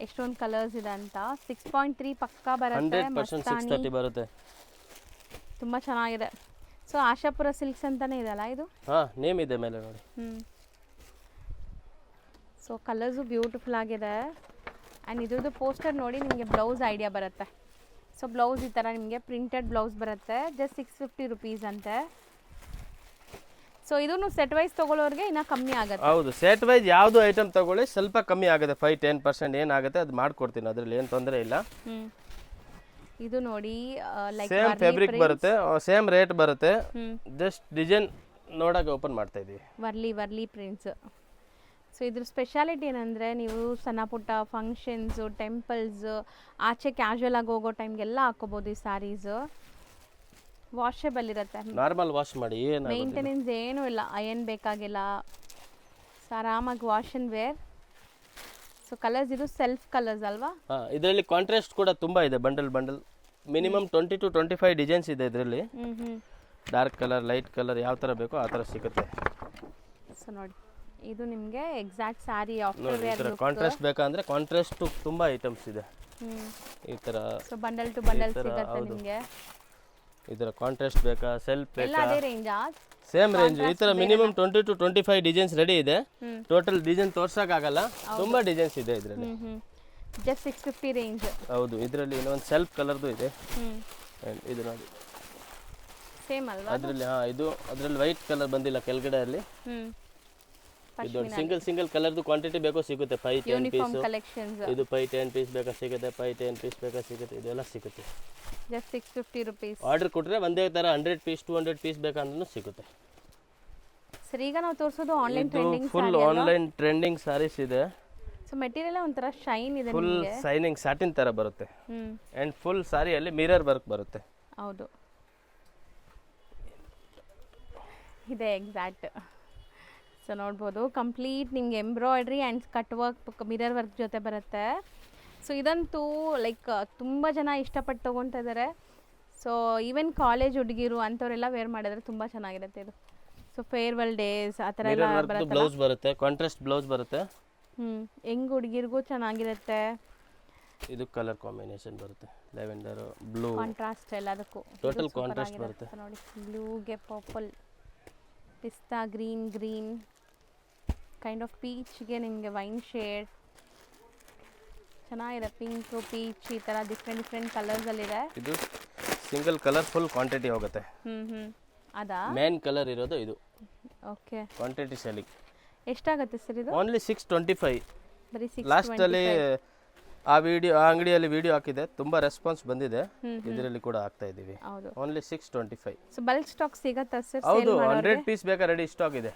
Speaker 1: ಎಷ್ಟೊಂದು ಕಲರ್ಸ್ ಇದೆ ಅಂತ. 6.3 ಪಕ್ಕಾ ಬರುತ್ತೆ.
Speaker 2: 100% 630 ಬರುತ್ತೆ.
Speaker 1: ತುಂಬ ಚೆನ್ನಾಗಿದೆ. ಸೊ ಆಶಾಪುರ ಸಿಲ್ಕ್ಸ್ ಅಂತಾನೆ ಇದೆಲ್ಲ ಇದು.
Speaker 2: ಹಾಂ, ನೇಮ್ ಇದೆ ಮೇಲೆ ನೋಡಿ.
Speaker 1: ಸೊ ಕಲರ್ಸು ಬ್ಯೂಟಿಫುಲ್ ಆಗಿದೆ. ಆ್ಯಂಡ್ ಇದ್ರದ್ದು ಪೋಸ್ಟರ್ ನೋಡಿ ನಿಮಗೆ ಬ್ಲೌಸ್ ಐಡಿಯಾ ಬರುತ್ತೆ. ಸೊ ಬ್ಲೌಸ್ ಈ ಥರ ನಿಮಗೆ ಪ್ರಿಂಟೆಡ್ ಬ್ಲೌಸ್ ಬರುತ್ತೆ. ಜಸ್ಟ್ 650 ರುಪೀಸ್ ಅಂತೆ. ಸೊ ಇದನ್ನು ಸೆಟ್ ವೈಸ್ ತೊಗೊಳ್ಳೋರಿಗೆ ಇನ್ನೂ ಕಮ್ಮಿ ಆಗುತ್ತೆ.
Speaker 2: ಹೌದು, ಸೆಟ್ ವೈಸ್ ಯಾವುದು ಐಟಮ್ ತಗೊಳ್ಳಿ ಸ್ವಲ್ಪ ಕಮ್ಮಿ ಆಗುತ್ತೆ. 5-10% ಏನಾಗುತ್ತೆ ಅದು ಮಾಡ್ಕೊಡ್ತೀನಿ, ಅದರಲ್ಲಿ ಏನು ತೊಂದರೆ ಇಲ್ಲ.
Speaker 1: ಇದು ನೋಡಿ ಲೈಕ್
Speaker 2: ಸೇಮ್ ಫ್ಯಾಬ್ರಿಕ್ ಬರುತ್ತೆ, ಸೇಮ್ ರೇಟ್ ಬರುತ್ತೆ. ಜಸ್ಟ್ ಡಿಸೈನ್ ನೋಡಕ್ಕೆ ಓಪನ್ ಮಾಡ್ತಾ ಇದೀವಿ.
Speaker 1: ವರ್ಲಿ ಪ್ರಿಂಟ್ಸ್. ಸೊ ಇದ್ರ ಸ್ಪೆಷಾಲಿಟಿ ಏನಂದರೆ ನೀವು ಸಣ್ಣ ಪುಟ್ಟ ಫಂಕ್ಷನ್ಸು, ಟೆಂಪಲ್ಸ್, ಆಚೆ ಕ್ಯಾಶುವಲ್ ಆಗಿ ಹೋಗೋ ಟೈಮ್ಗೆಲ್ಲ ಹಾಕೋಬೋದು ಈ ಸ್ಯಾರೀಸು. ವಾಷೇಬಲ್ ಇರುತ್ತೆ,
Speaker 2: ನಾರ್ಮಲ್ ವಾಶ್ ಮಾಡಿ, ಏನು
Speaker 1: ಮೇಂಟೆನೆನ್ಸ್ ಏನೂ ಇಲ್ಲ, ಅಯನ್ ಬೇಕಾಗಿಲ್ಲ. ಸೊ ಆರಾಮಾಗಿ wash and wear. So colours ಇದು ಸೆಲ್ಫ್ ಕಲರ್ಸ್ ಅಲ್ವಾ?
Speaker 2: ಹಾಂ, ಇದರಲ್ಲಿ ಕಾಂಟ್ರಾಸ್ಟ್ ಕೂಡ ತುಂಬ ಇದೆ. ಬಂಡಲ್ ಮಿನಿಮಮ್ 20 to 25 ಡಿಸೈನ್ಸ್ ಇದೆ ಇದರಲ್ಲಿ. ಡಾರ್ಕ್ ಕಲರ್, ಲೈಟ್ ಕಲರ್ ಯಾವ ಥರ ಬೇಕೋ ಆ ಥರ ಸಿಗುತ್ತೆ.
Speaker 1: ಸೊ ನೋಡಿ ಇದು ನಿಮಗೆ exact sari after wear look.
Speaker 2: Contrast ಬೇಕಂದ್ರೆ ಕಾಂಟ್ರಾಸ್ಟ್ ತುಂಬ ಐಟಮ್ಸ್ ಇದೆ ಈ ಥರ.
Speaker 1: ಸೊ ಬಂಡಲ್ ಟು ಬಂಡಲ್ ಸಿಗುತ್ತೆ ನಿಮಗೆ.
Speaker 2: ಇದರ ಕಾಂಟ್ರಾಸ್ಟ್ ಬೇಕಾ, ಸೆಲ್ಫ್
Speaker 1: ಎಲ್ಲ
Speaker 2: ಬೇಕಾ,
Speaker 1: ಅದೇ ರೇಂಜಾ?
Speaker 2: Same range. ಈ ಥರ ಮಿನಿಮಮ್ 20 to 25 ಡಿಸೈನ್ಸ್ ರೆಡಿ ಇದೆ. ಟೋಟಲ್ ಡಿಸೈನ್ ತೋರ್ಸೋಕ್ಕಾಗಲ್ಲ, ತುಂಬ ಡಿಸೈನ್ಸ್ ಇದೆ ಇದರಲ್ಲಿ.
Speaker 1: Just 650 range.
Speaker 2: ಹೌದು, ಇದರಲ್ಲಿ ಇನ್ನೊಂದು ಸೆಲ್ಫ್ ಕಲರ್ದು ಇದೆ. ಇದು ನೋಡಿ
Speaker 1: ಸೇಮ್ ಅಲ್ವಾ
Speaker 2: ಅದರಲ್ಲಿ? ಹಾಂ, ಇದು ಅದರಲ್ಲಿ ವೈಟ್ ಕಲರ್ ಬಂದಿಲ್ಲ ಕೆಳಗಡೆ ಅಲ್ಲಿ. ಇದು ಸಿಂಗಲ್ ಕಲರ್ದು ಕ್ವಾಂಟಿಟಿ ಬೇಕೋ ಸಿಗುತ್ತೆ. 5-10 ಪೀಸ್
Speaker 1: ಕಲೆಕ್ಷನ್ಸ್.
Speaker 2: ಇದು 5-10 ಪೀಸ್ ಬೇಕಾ ಸಿಗುತ್ತೆ, 5-10 ಪೀಸ್ ಬೇಕಾ ಸಿಗುತ್ತೆ, ಇದೆಲ್ಲ ಸಿಗುತ್ತೆ.
Speaker 1: Just 650 rupees.
Speaker 2: ಆರ್ಡರ್ ಕೊಟ್ಟರೆ ಒಂದೇ ಥರ 100 ಪೀಸ್ 200 ಪೀಸ್ ಬೇಕಂದ್ರೂ ಸಿಗುತ್ತೆ.
Speaker 1: ಸರ್ ಈಗ ನಾವು ತೋರಿಸೋದು ಆನ್ಲೈನ್
Speaker 2: ಇದು
Speaker 1: trending
Speaker 2: full online trending saris ಇದೆ.
Speaker 1: ಸೊ ಮೆಟೀರಿಯಲ್ ಒಂಥರ ಶೈನ್ ಇದೆ
Speaker 2: ಫುಲ್
Speaker 1: ನಿಮಗೆ.
Speaker 2: ಸೈನಿಂಗ್ ಸ್ಯಾಟಿನ್ ಥರ ಬರುತ್ತೆ. ಆ್ಯಂಡ್ ಫುಲ್ ಸಾರಿಯಲ್ಲಿ ಮಿರರ್ ವರ್ಕ್ ಬರುತ್ತೆ.
Speaker 1: ಹೌದು, ಇದೆ ಎಕ್ಸಾಕ್ಟ್. ಸೊ ನೋಡ್ಬೋದು ಕಂಪ್ಲೀಟ್ ನಿಮ್ಗೆ embroidery and cut work, mirror work ಜೊತೆ ಬರುತ್ತೆ. ಸೊ ಇದಂತೂ ಲೈಕ್ ತುಂಬ ಜನ ಇಷ್ಟಪಟ್ಟು ತೊಗೊಳ್ತಾ ಇದ್ದಾರೆ. ಸೊ ಈವನ್ ಕಾಲೇಜ್ ಹುಡುಗಿರು ಅಂಥವರೆಲ್ಲ ವೇರ್ ಮಾಡಿದ್ರೆ ತುಂಬ ಚೆನ್ನಾಗಿರುತ್ತೆ ಇದು. ಸೊ ಫೇರ್ವೆಲ್ ಡೇಸ್ ಆ ಥರ ಎಲ್ಲ ಬರುತ್ತೆ.
Speaker 2: ಬ್ಲೌಸ್ ಬರುತ್ತೆ, ಕಾಂಟ್ರಾಸ್ಟ್ ಬ್ಲೌಸ್ ಬರುತ್ತೆ.
Speaker 1: ಹೆಂಗ್ ಹುಡುಗಿರ್ಗೂ ಚೆನ್ನಾಗಿರುತ್ತೆ.
Speaker 2: ಇದು ಕಲರ್ ಕಾಂಬಿನೇಷನ್ ಬರುತ್ತೆ, ಲೆವೆಂಡರ್, ಬ್ಲೂ,
Speaker 1: ಕಾಂಟ್ರಾಸ್ಟ್ ಎಲ್ಲದಕ್ಕೂ
Speaker 2: ಟೋಟಲ್ ಕಾಂಟ್ರಾಸ್ಟ್ ಬರುತ್ತೆ.
Speaker 1: ನೋಡಿ ಬ್ಲೂಗೆ ಪರ್ಪಲ್, ಪಿಸ್ತಾ ಗ್ರೀನ್ ಕೈಂಡ್ ಆಫ್ ಪೀಚ್ಗೆ ನಿಮಗೆ ವೈನ್ ಶೇಡ್ ಚೆನ್ನಾಗಿದೆ. ಪಿಂಕ್, ಪೀಚ್ ಈ ಥರ ಡಿಫ್ರೆಂಟ್ ಕಲರ್ಸಲ್ಲಿದೆ.
Speaker 2: ಇದು ಸಿಂಗಲ್ ಕಲರ್ ಫುಲ್ ಕ್ವಾಂಟಿಟಿ ಹೋಗುತ್ತೆ.
Speaker 1: ಅದಾ
Speaker 2: ಮೇನ್ ಕಲರ್ ಇರೋದು ಇದು.
Speaker 1: Okay,
Speaker 2: quantity selling.
Speaker 1: ಎಷ್ಟಾಗುತ್ತೆ ಸರ್ ಇದು?
Speaker 2: ಓನ್ಲಿ 625.
Speaker 1: ಬರೀ 6.
Speaker 2: ಲಾಸ್ಟಲ್ಲಿ ಆ ಅಂಗಡಿಯಲ್ಲಿ ವಿಡಿಯೋ ಹಾಕಿದೆ, ತುಂಬ ರೆಸ್ಪಾನ್ಸ್ ಬಂದಿದೆ. ಇದರಲ್ಲಿ ಕೂಡ ಹಾಕ್ತಾ ಇದ್ದೀವಿ.
Speaker 1: ಹೌದು,
Speaker 2: ಓನ್ಲಿ 625.
Speaker 1: ಸೊ ಬಲ್ಕ್ ಸ್ಟಾಕ್ ಸಿಗತ್ತಾ ಸರ್?
Speaker 2: ಹೌದು, 100 ಪೀಸ್ ಬೇಕಾ ರೆಡಿ ಸ್ಟಾಕ್ ಇದೆ.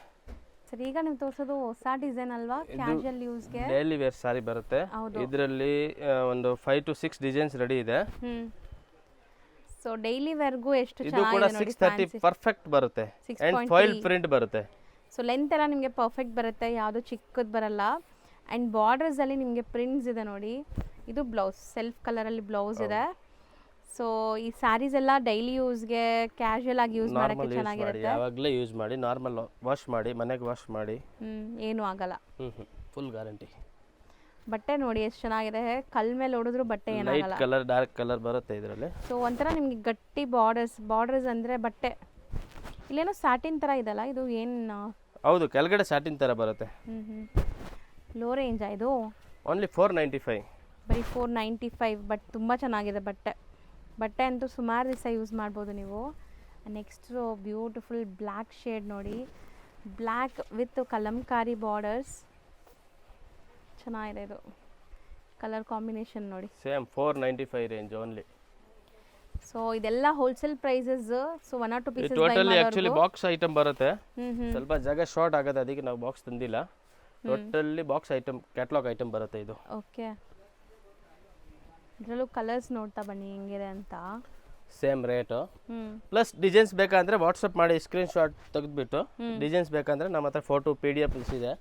Speaker 1: ಸರ್ ಈಗ ನೀವು ತೋರಿಸೋದು ಹೊಸ ಡಿಸೈನ್ ಅಲ್ವಾ? ಕ್ಯಾಶುವಲ್ ಯೂಸ್ಗೆ
Speaker 2: ಡೈಲಿ ವೇರ್ ಸಾರಿ ಬರುತ್ತೆ. ಇದರಲ್ಲಿ ಒಂದು 5 to 6 ಡಿಸೈನ್ಸ್ ರೆಡಿ ಇದೆ.
Speaker 1: ಸೊ ಡೈಲಿ ವೇರ್ಗೂ ಎಷ್ಟು
Speaker 2: ಇದು ಕೂಡ 630 ಪರ್ಫೆಕ್ಟ್ ಬರುತ್ತೆ. ಅಂಡ್ ಫಾಯಿಲ್ ಪ್ರಿಂಟ್ ಬರುತ್ತೆ.
Speaker 1: ಸೊ ಲೆಂತ್ ಎಲ್ಲ ನಿಮಗೆ ಪರ್ಫೆಕ್ಟ್ ಬರುತ್ತೆ, ಯಾವುದು ಚಿಕ್ಕದು ಬರಲ್ಲ. ಆ್ಯಂಡ್ ಬಾರ್ಡರ್ಸಲ್ಲಿ ನಿಮಗೆ ಪ್ರಿಂಟ್ಸ್ ಇದೆ ನೋಡಿ. ಇದು ಬ್ಲೌಸ್, ಸೆಲ್ಫ್ ಕಲರಲ್ಲಿ ಬ್ಲೌಸ್ ಇದೆ. ಸೊ ಈ ಸ್ಯಾರೀಸ್ ಎಲ್ಲ ಡೈಲಿ ಯೂಸ್ಗೆ, ಕ್ಯಾಶುವಲ್ ಆಗಿ ಯೂಸ್ ಮಾಡೋಕ್ಕೆ ಚೆನ್ನಾಗಿರುತ್ತೆ.
Speaker 2: ಯಾವಾಗಲೇ ಯೂಸ್ ಮಾಡಿ, ನಾರ್ಮಲ್ ವಾಶ್ ಮಾಡಿ, ಮನೆಗೆ ವಾಶ್ ಮಾಡಿ,
Speaker 1: ಏನೂ ಆಗಲ್ಲ.
Speaker 2: Full guarantee.
Speaker 1: ಬಟ್ಟೆ ನೋಡಿ ಎಷ್ಟು ಚೆನ್ನಾಗಿದೆ, ಕಲ್ ಮೇಲೆ ಹೊಡೆದ್ರು ಬಟ್ಟೆ ಏನಾಗಲ್ಲ.
Speaker 2: ಲೈಟ್ ಕಲರ್, ಡಾರ್ಕ್ ಕಲರ್ ಬರುತ್ತೆ ಇದರಲ್ಲಿ.
Speaker 1: ಸೊ ಒಂಥರ ನಿಮಗೆ ಗಟ್ಟಿ ಬಾರ್ಡರ್ಸ್ ಅಂದರೆ ಬಟ್ಟೆ ಇಲ್ಲೇನೋ ಸ್ಯಾಟಿನ್ ಥರ ಇದಲ್ಲ, ಇದು ಏನು?
Speaker 2: ಹೌದು, ಕೆಳಗಡೆ ಸ್ಯಾಟಿನ್ ಥರ ಬರುತ್ತೆ.
Speaker 1: ಲೋ ರೇಂಜಾ ಇದು?
Speaker 2: ಓನ್ಲಿ 495.
Speaker 1: ಬರೀ 495. ಬಟ್ ತುಂಬ ಚೆನ್ನಾಗಿದೆ ಬಟ್ಟೆ ಅಂತೂ ಸುಮಾರು ದಿವಸ ಯೂಸ್ ಮಾಡ್ಬೋದು ನೀವು. ನೆಕ್ಸ್ಟು ಬ್ಯೂಟಿಫುಲ್ ಬ್ಲ್ಯಾಕ್ ಶೇಡ್ ನೋಡಿ, ಬ್ಲ್ಯಾಕ್ ವಿತ್ ಕಲಂಕಾರಿ ಬಾರ್ಡರ್ಸ್. ಚೆನ್ನಾಗಿದೆ ಇದು ಕಲರ್ ಕಾಂಬಿನೇಷನ್ ನೋಡಿ.
Speaker 2: Same 495 range only.
Speaker 1: ಸೊ ಇದೆಲ್ಲ wholesale prices. So 1 or 2 pieces
Speaker 2: totally actually box item ಬರುತ್ತೆ. ಸ್ವಲ್ಪ ಜಾಗ ಶಾರ್ಟ್ ಆಗುತ್ತೆ, ಅದಕ್ಕೆ ನಾವು ಬಾಕ್ಸ್ ತಂದಿಲ್ಲ. Totally box item, catalogue item ಬರುತ್ತೆ ಇದು.
Speaker 1: ಓಕೆ, ಇದರಲ್ಲೂ ಕಲರ್ಸ್ ನೋಡ್ತಾ ಬನ್ನಿ ಹೆಂಗಿದೆ ಅಂತ.
Speaker 2: ಸೇಮ್ ರೇಟು ಪ್ಲಸ್ ಡಿಸೈನ್ಸ್ ಬೇಕಂದ್ರೆ ವಾಟ್ಸಪ್ ಮಾಡಿ ಸ್ಕ್ರೀನ್ ಶಾಟ್ ತೆಗೆದ್ಬಿಟ್ಟು ಡಿಸೈನ್ಸ್ ಬೇಕಂದ್ರೆ ನಮ್ಮ ಹತ್ರ ಫೋಟೋ PDF ಇದೆ,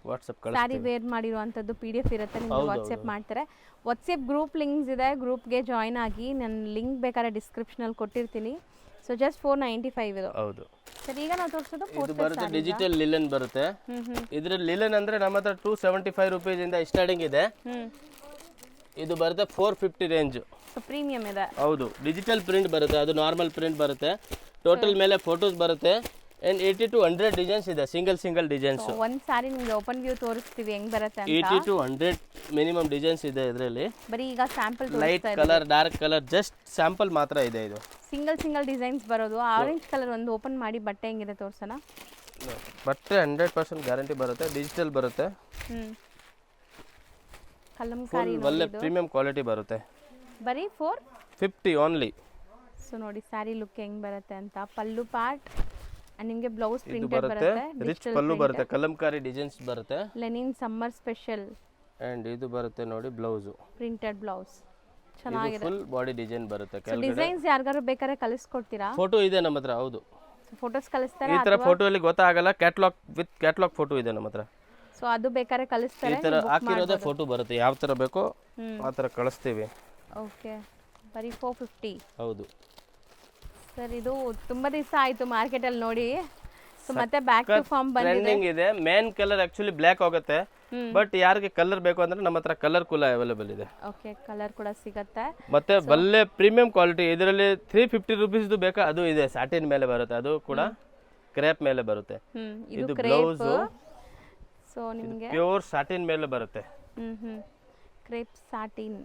Speaker 2: ವಾಟ್ಸಪ್ ಕಳಿಸ್ತೀವಿ.
Speaker 1: ಸ್ಯಾರಿ ವೇರ್ ಮಾಡಿರುವಂಥದ್ದು PDF ಇರುತ್ತೆ, ನಿಮಗೆ ವಾಟ್ಸಪ್ ಮಾಡ್ತಾರೆ. ವಾಟ್ಸಪ್ ಗ್ರೂಪ್ ಲಿಂಕ್ಸ್ ಇದೆ, ಗ್ರೂಪ್ಗೆ ಜಾಯ್ನ್ ಆಗಿ. ನಾನು ಲಿಂಕ್ ಬೇಕಾದ್ರೆ ಡಿಸ್ಕ್ರಿಪ್ಷನಲ್ಲಿ ಕೊಟ್ಟಿರ್ತೀನಿ. ಸೊ ಜಸ್ಟ್ 495 ಇದು.
Speaker 2: ಹೌದು
Speaker 1: ಸರ್, ಈಗ ನಾವು ತೋರಿಸೋದು
Speaker 2: ಇದು ಬರುತ್ತೆ ಡಿಜಿಟಲ್ ಲಿಲನ್ ಬರುತ್ತೆ. ಇದ್ರಲ್ಲಿ ಲಿಲನ್ ಅಂದ್ರೆ ನಮ್ಮ ಹತ್ರ 275 ರೂಪೀಸ್ ಇಂದ ಸ್ಟಾರ್ಟಿಂಗ್ ಇದೆ. ಇದು ಬರುತ್ತೆ 450 ರೇಂಜ್.
Speaker 1: ಸೊ ಪ್ರೀಮಿಯಂ ಇದೆ.
Speaker 2: ಹೌದು, ಡಿಜಿಟಲ್ ಪ್ರಿಂಟ್ ಬರುತ್ತೆ, ಅದು ನಾರ್ಮಲ್ ಪ್ರಿಂಟ್ ಬರುತ್ತೆ. ಟೋಟಲ್ ಮೇಲೆ ಫೋಟೋಸ್ ಬರುತ್ತೆ. ಅಂಡ್ 80 to 100 ಡಿಸೈನ್ಸ್ ಇದೆ, ಸಿಂಗಲ್ ಡಿಸೈನ್ಸ್.
Speaker 1: ಒಂದು ಸಾರಿ ನಿಮಗೆ ಓಪನ್ ವ್ಯೂ ತೋರಿಸ್ತೀವಿ ಹೆಂಗ್ ಬರುತ್ತೆ ಅಂತ.
Speaker 2: 80 to 100 ಮಿನಿಮಮ್ ಡಿಸೈನ್ಸ್ ಇದೆ ಇದರಲ್ಲಿ.
Speaker 1: ಬರೀ ಈಗ sample
Speaker 2: light colour, dark colour, just sample ಮಾತ್ರ ಇದೆ ಇದು.
Speaker 1: ಸಿಂಗಲ್ ಡಿಸೈನ್ಸ್ ಬರೋದು. ಆರೆಂಜ್ ಕಲರ್ ಒಂದು ಓಪನ್ ಮಾಡಿ ಬಟ್ಟೆ ಹೆಂಗಿದೆ ತೋರ್ಸೋಣ.
Speaker 2: ಬಟ್ಟೆ 100% ಗ್ಯಾರಂಟಿ ಬರುತ್ತೆ, ಡಿಜಿಟಲ್ ಬರುತ್ತೆ.
Speaker 1: ಕಲಂಕಾರಿ
Speaker 2: ಒಳ್ಳೆ ಪ್ರೀಮಿಯಂ ಕ್ವಾಲಿಟಿ ಬರುತ್ತೆ.
Speaker 1: ಬರೀ
Speaker 2: 450 ಓನ್ಲಿ.
Speaker 1: ಸೊ ನೋಡಿ ಸ್ಯಾರಿ ಲುಕ್ ಹೆಂಗ್ ಬರುತ್ತೆ ಅಂತ. ಪಲ್ಲು ಪಾರ್ಟ್ ಅಂಡ್ ನಿಮಗೆ ಬ್ಲೌಸ್ ಪ್ರಿಂಟೆಡ್
Speaker 2: ಬರುತ್ತೆ,
Speaker 1: ಬರುತ್ತೆ,
Speaker 2: ರಿಚ್ ಪಲ್ಲು ಬರುತ್ತೆ, ಕಲಂಕಾರಿ ಡಿಸೈನ್ಸ್ ಬರುತ್ತೆ.
Speaker 1: Lenin summer special.
Speaker 2: ಅಂಡ್ ಇದು ಬರುತ್ತೆ ನೋಡಿ ಬ್ಲೌಸ್,
Speaker 1: ಪ್ರಿಂಟೆಡ್ ಬ್ಲೌಸ್. ಚೆನ್ನಾಗಿದೆ.
Speaker 2: ಫುಲ್ ಬಾಡಿ ಡಿಸೈನ್ ಬರುತ್ತೆ.
Speaker 1: ಸೊ ಡಿಸೈನ್ಸ್ ಯಾರಿಗಾರು ಬೇಕಾದ್ರೆ ಕಳಿಸ್ಕೊಡ್ತೀರಾ?
Speaker 2: ಫೋಟೋ ಇದೆ ನಮ್ಮ ಹತ್ರ. ಹೌದು,
Speaker 1: ಫೋಟೋಸ್ ಕಳಿಸ್ತಾರೆ.
Speaker 2: ಈ ತರ ಫೋಟೋ ಅಲ್ಲಿ ಗೊತ್ತಾಗಲ್ಲ, ಕ್ಯಾಟಲಾಗ್ ವಿತ್ ಕ್ಯಾಟಲಾಗ್ ಫೋಟೋ ಇದೆ ನಮ್ಮ ಹತ್ರ.
Speaker 1: ಸೊ ಅದು ಬೇಕಾದ್ರೆ ಕಳಿಸ್ತಾರೆ.
Speaker 2: ಈ ತರ ಹಾಕಿರೋದೇ ಫೋಟೋ ಬರುತ್ತೆ, ಯಾವ ತರ ಬೇಕೋ ಆ ತರ ಕಳಿಸ್ತೀವಿ.
Speaker 1: ಓಕೆ, ಬರೀ 450.
Speaker 2: ಹೌದು
Speaker 1: ಸರ್, ಇದು ತುಂಬಾ ದಿವಸ ಆಯ್ತು ಮಾರ್ಕೆಟ್ ಅಲ್ಲಿ ನೋಡಿ. ಸೊ ಮತ್ತೆ ಬ್ಯಾಕ್ ಟು ಫಾರ್ಮ್ ಬಂದಿದೆ.
Speaker 2: ಟ್ರೆಂಡಿಂಗ್ ಇದೆ. ಮೇನ್ ಕಲರ್ ಆಕ್ಚುಲಿ ಬ್ಲ್ಯಾಕ್ ಆಗುತ್ತೆ, ಬಟ್ ಯಾರಿಗೆ ಕಲರ್ ಬೇಕು ಅಂದ್ರೆ ನಮ್ಮ ಹತ್ರ ಕಲರ್ ಕೂಡ ಅವೈಲೇಬಲ್ ಇದೆ.
Speaker 1: ಓಕೆ, ಕಲರ್ ಕೂಡ ಸಿಗುತ್ತೆ.
Speaker 2: ಮತ್ತೆ ಒಳ್ಳೆ ಪ್ರೀಮಿಯಂ ಕ್ವಾಲಿಟಿ. ಇದರಲ್ಲಿ 350 ರೂಪೀಸ್ ಬೇಕಾ, ಅದು ಇದೆ. ಸ್ಯಾಟಿನ್ ಮೇಲೆ ಬರುತ್ತೆ, ಅದು ಕೂಡ ಕ್ರೇಪ್ ಮೇಲೆ ಬರುತ್ತೆ.
Speaker 1: ಇದು ಬ್ಲೌಸ್. ಸೊ ನಿಮಗೆ
Speaker 2: ಪ್ಯೂರ್ ಸ್ಯಾಟಿನ್ ಮೇಲೆ ಬರುತ್ತೆ.
Speaker 1: Crepe satin.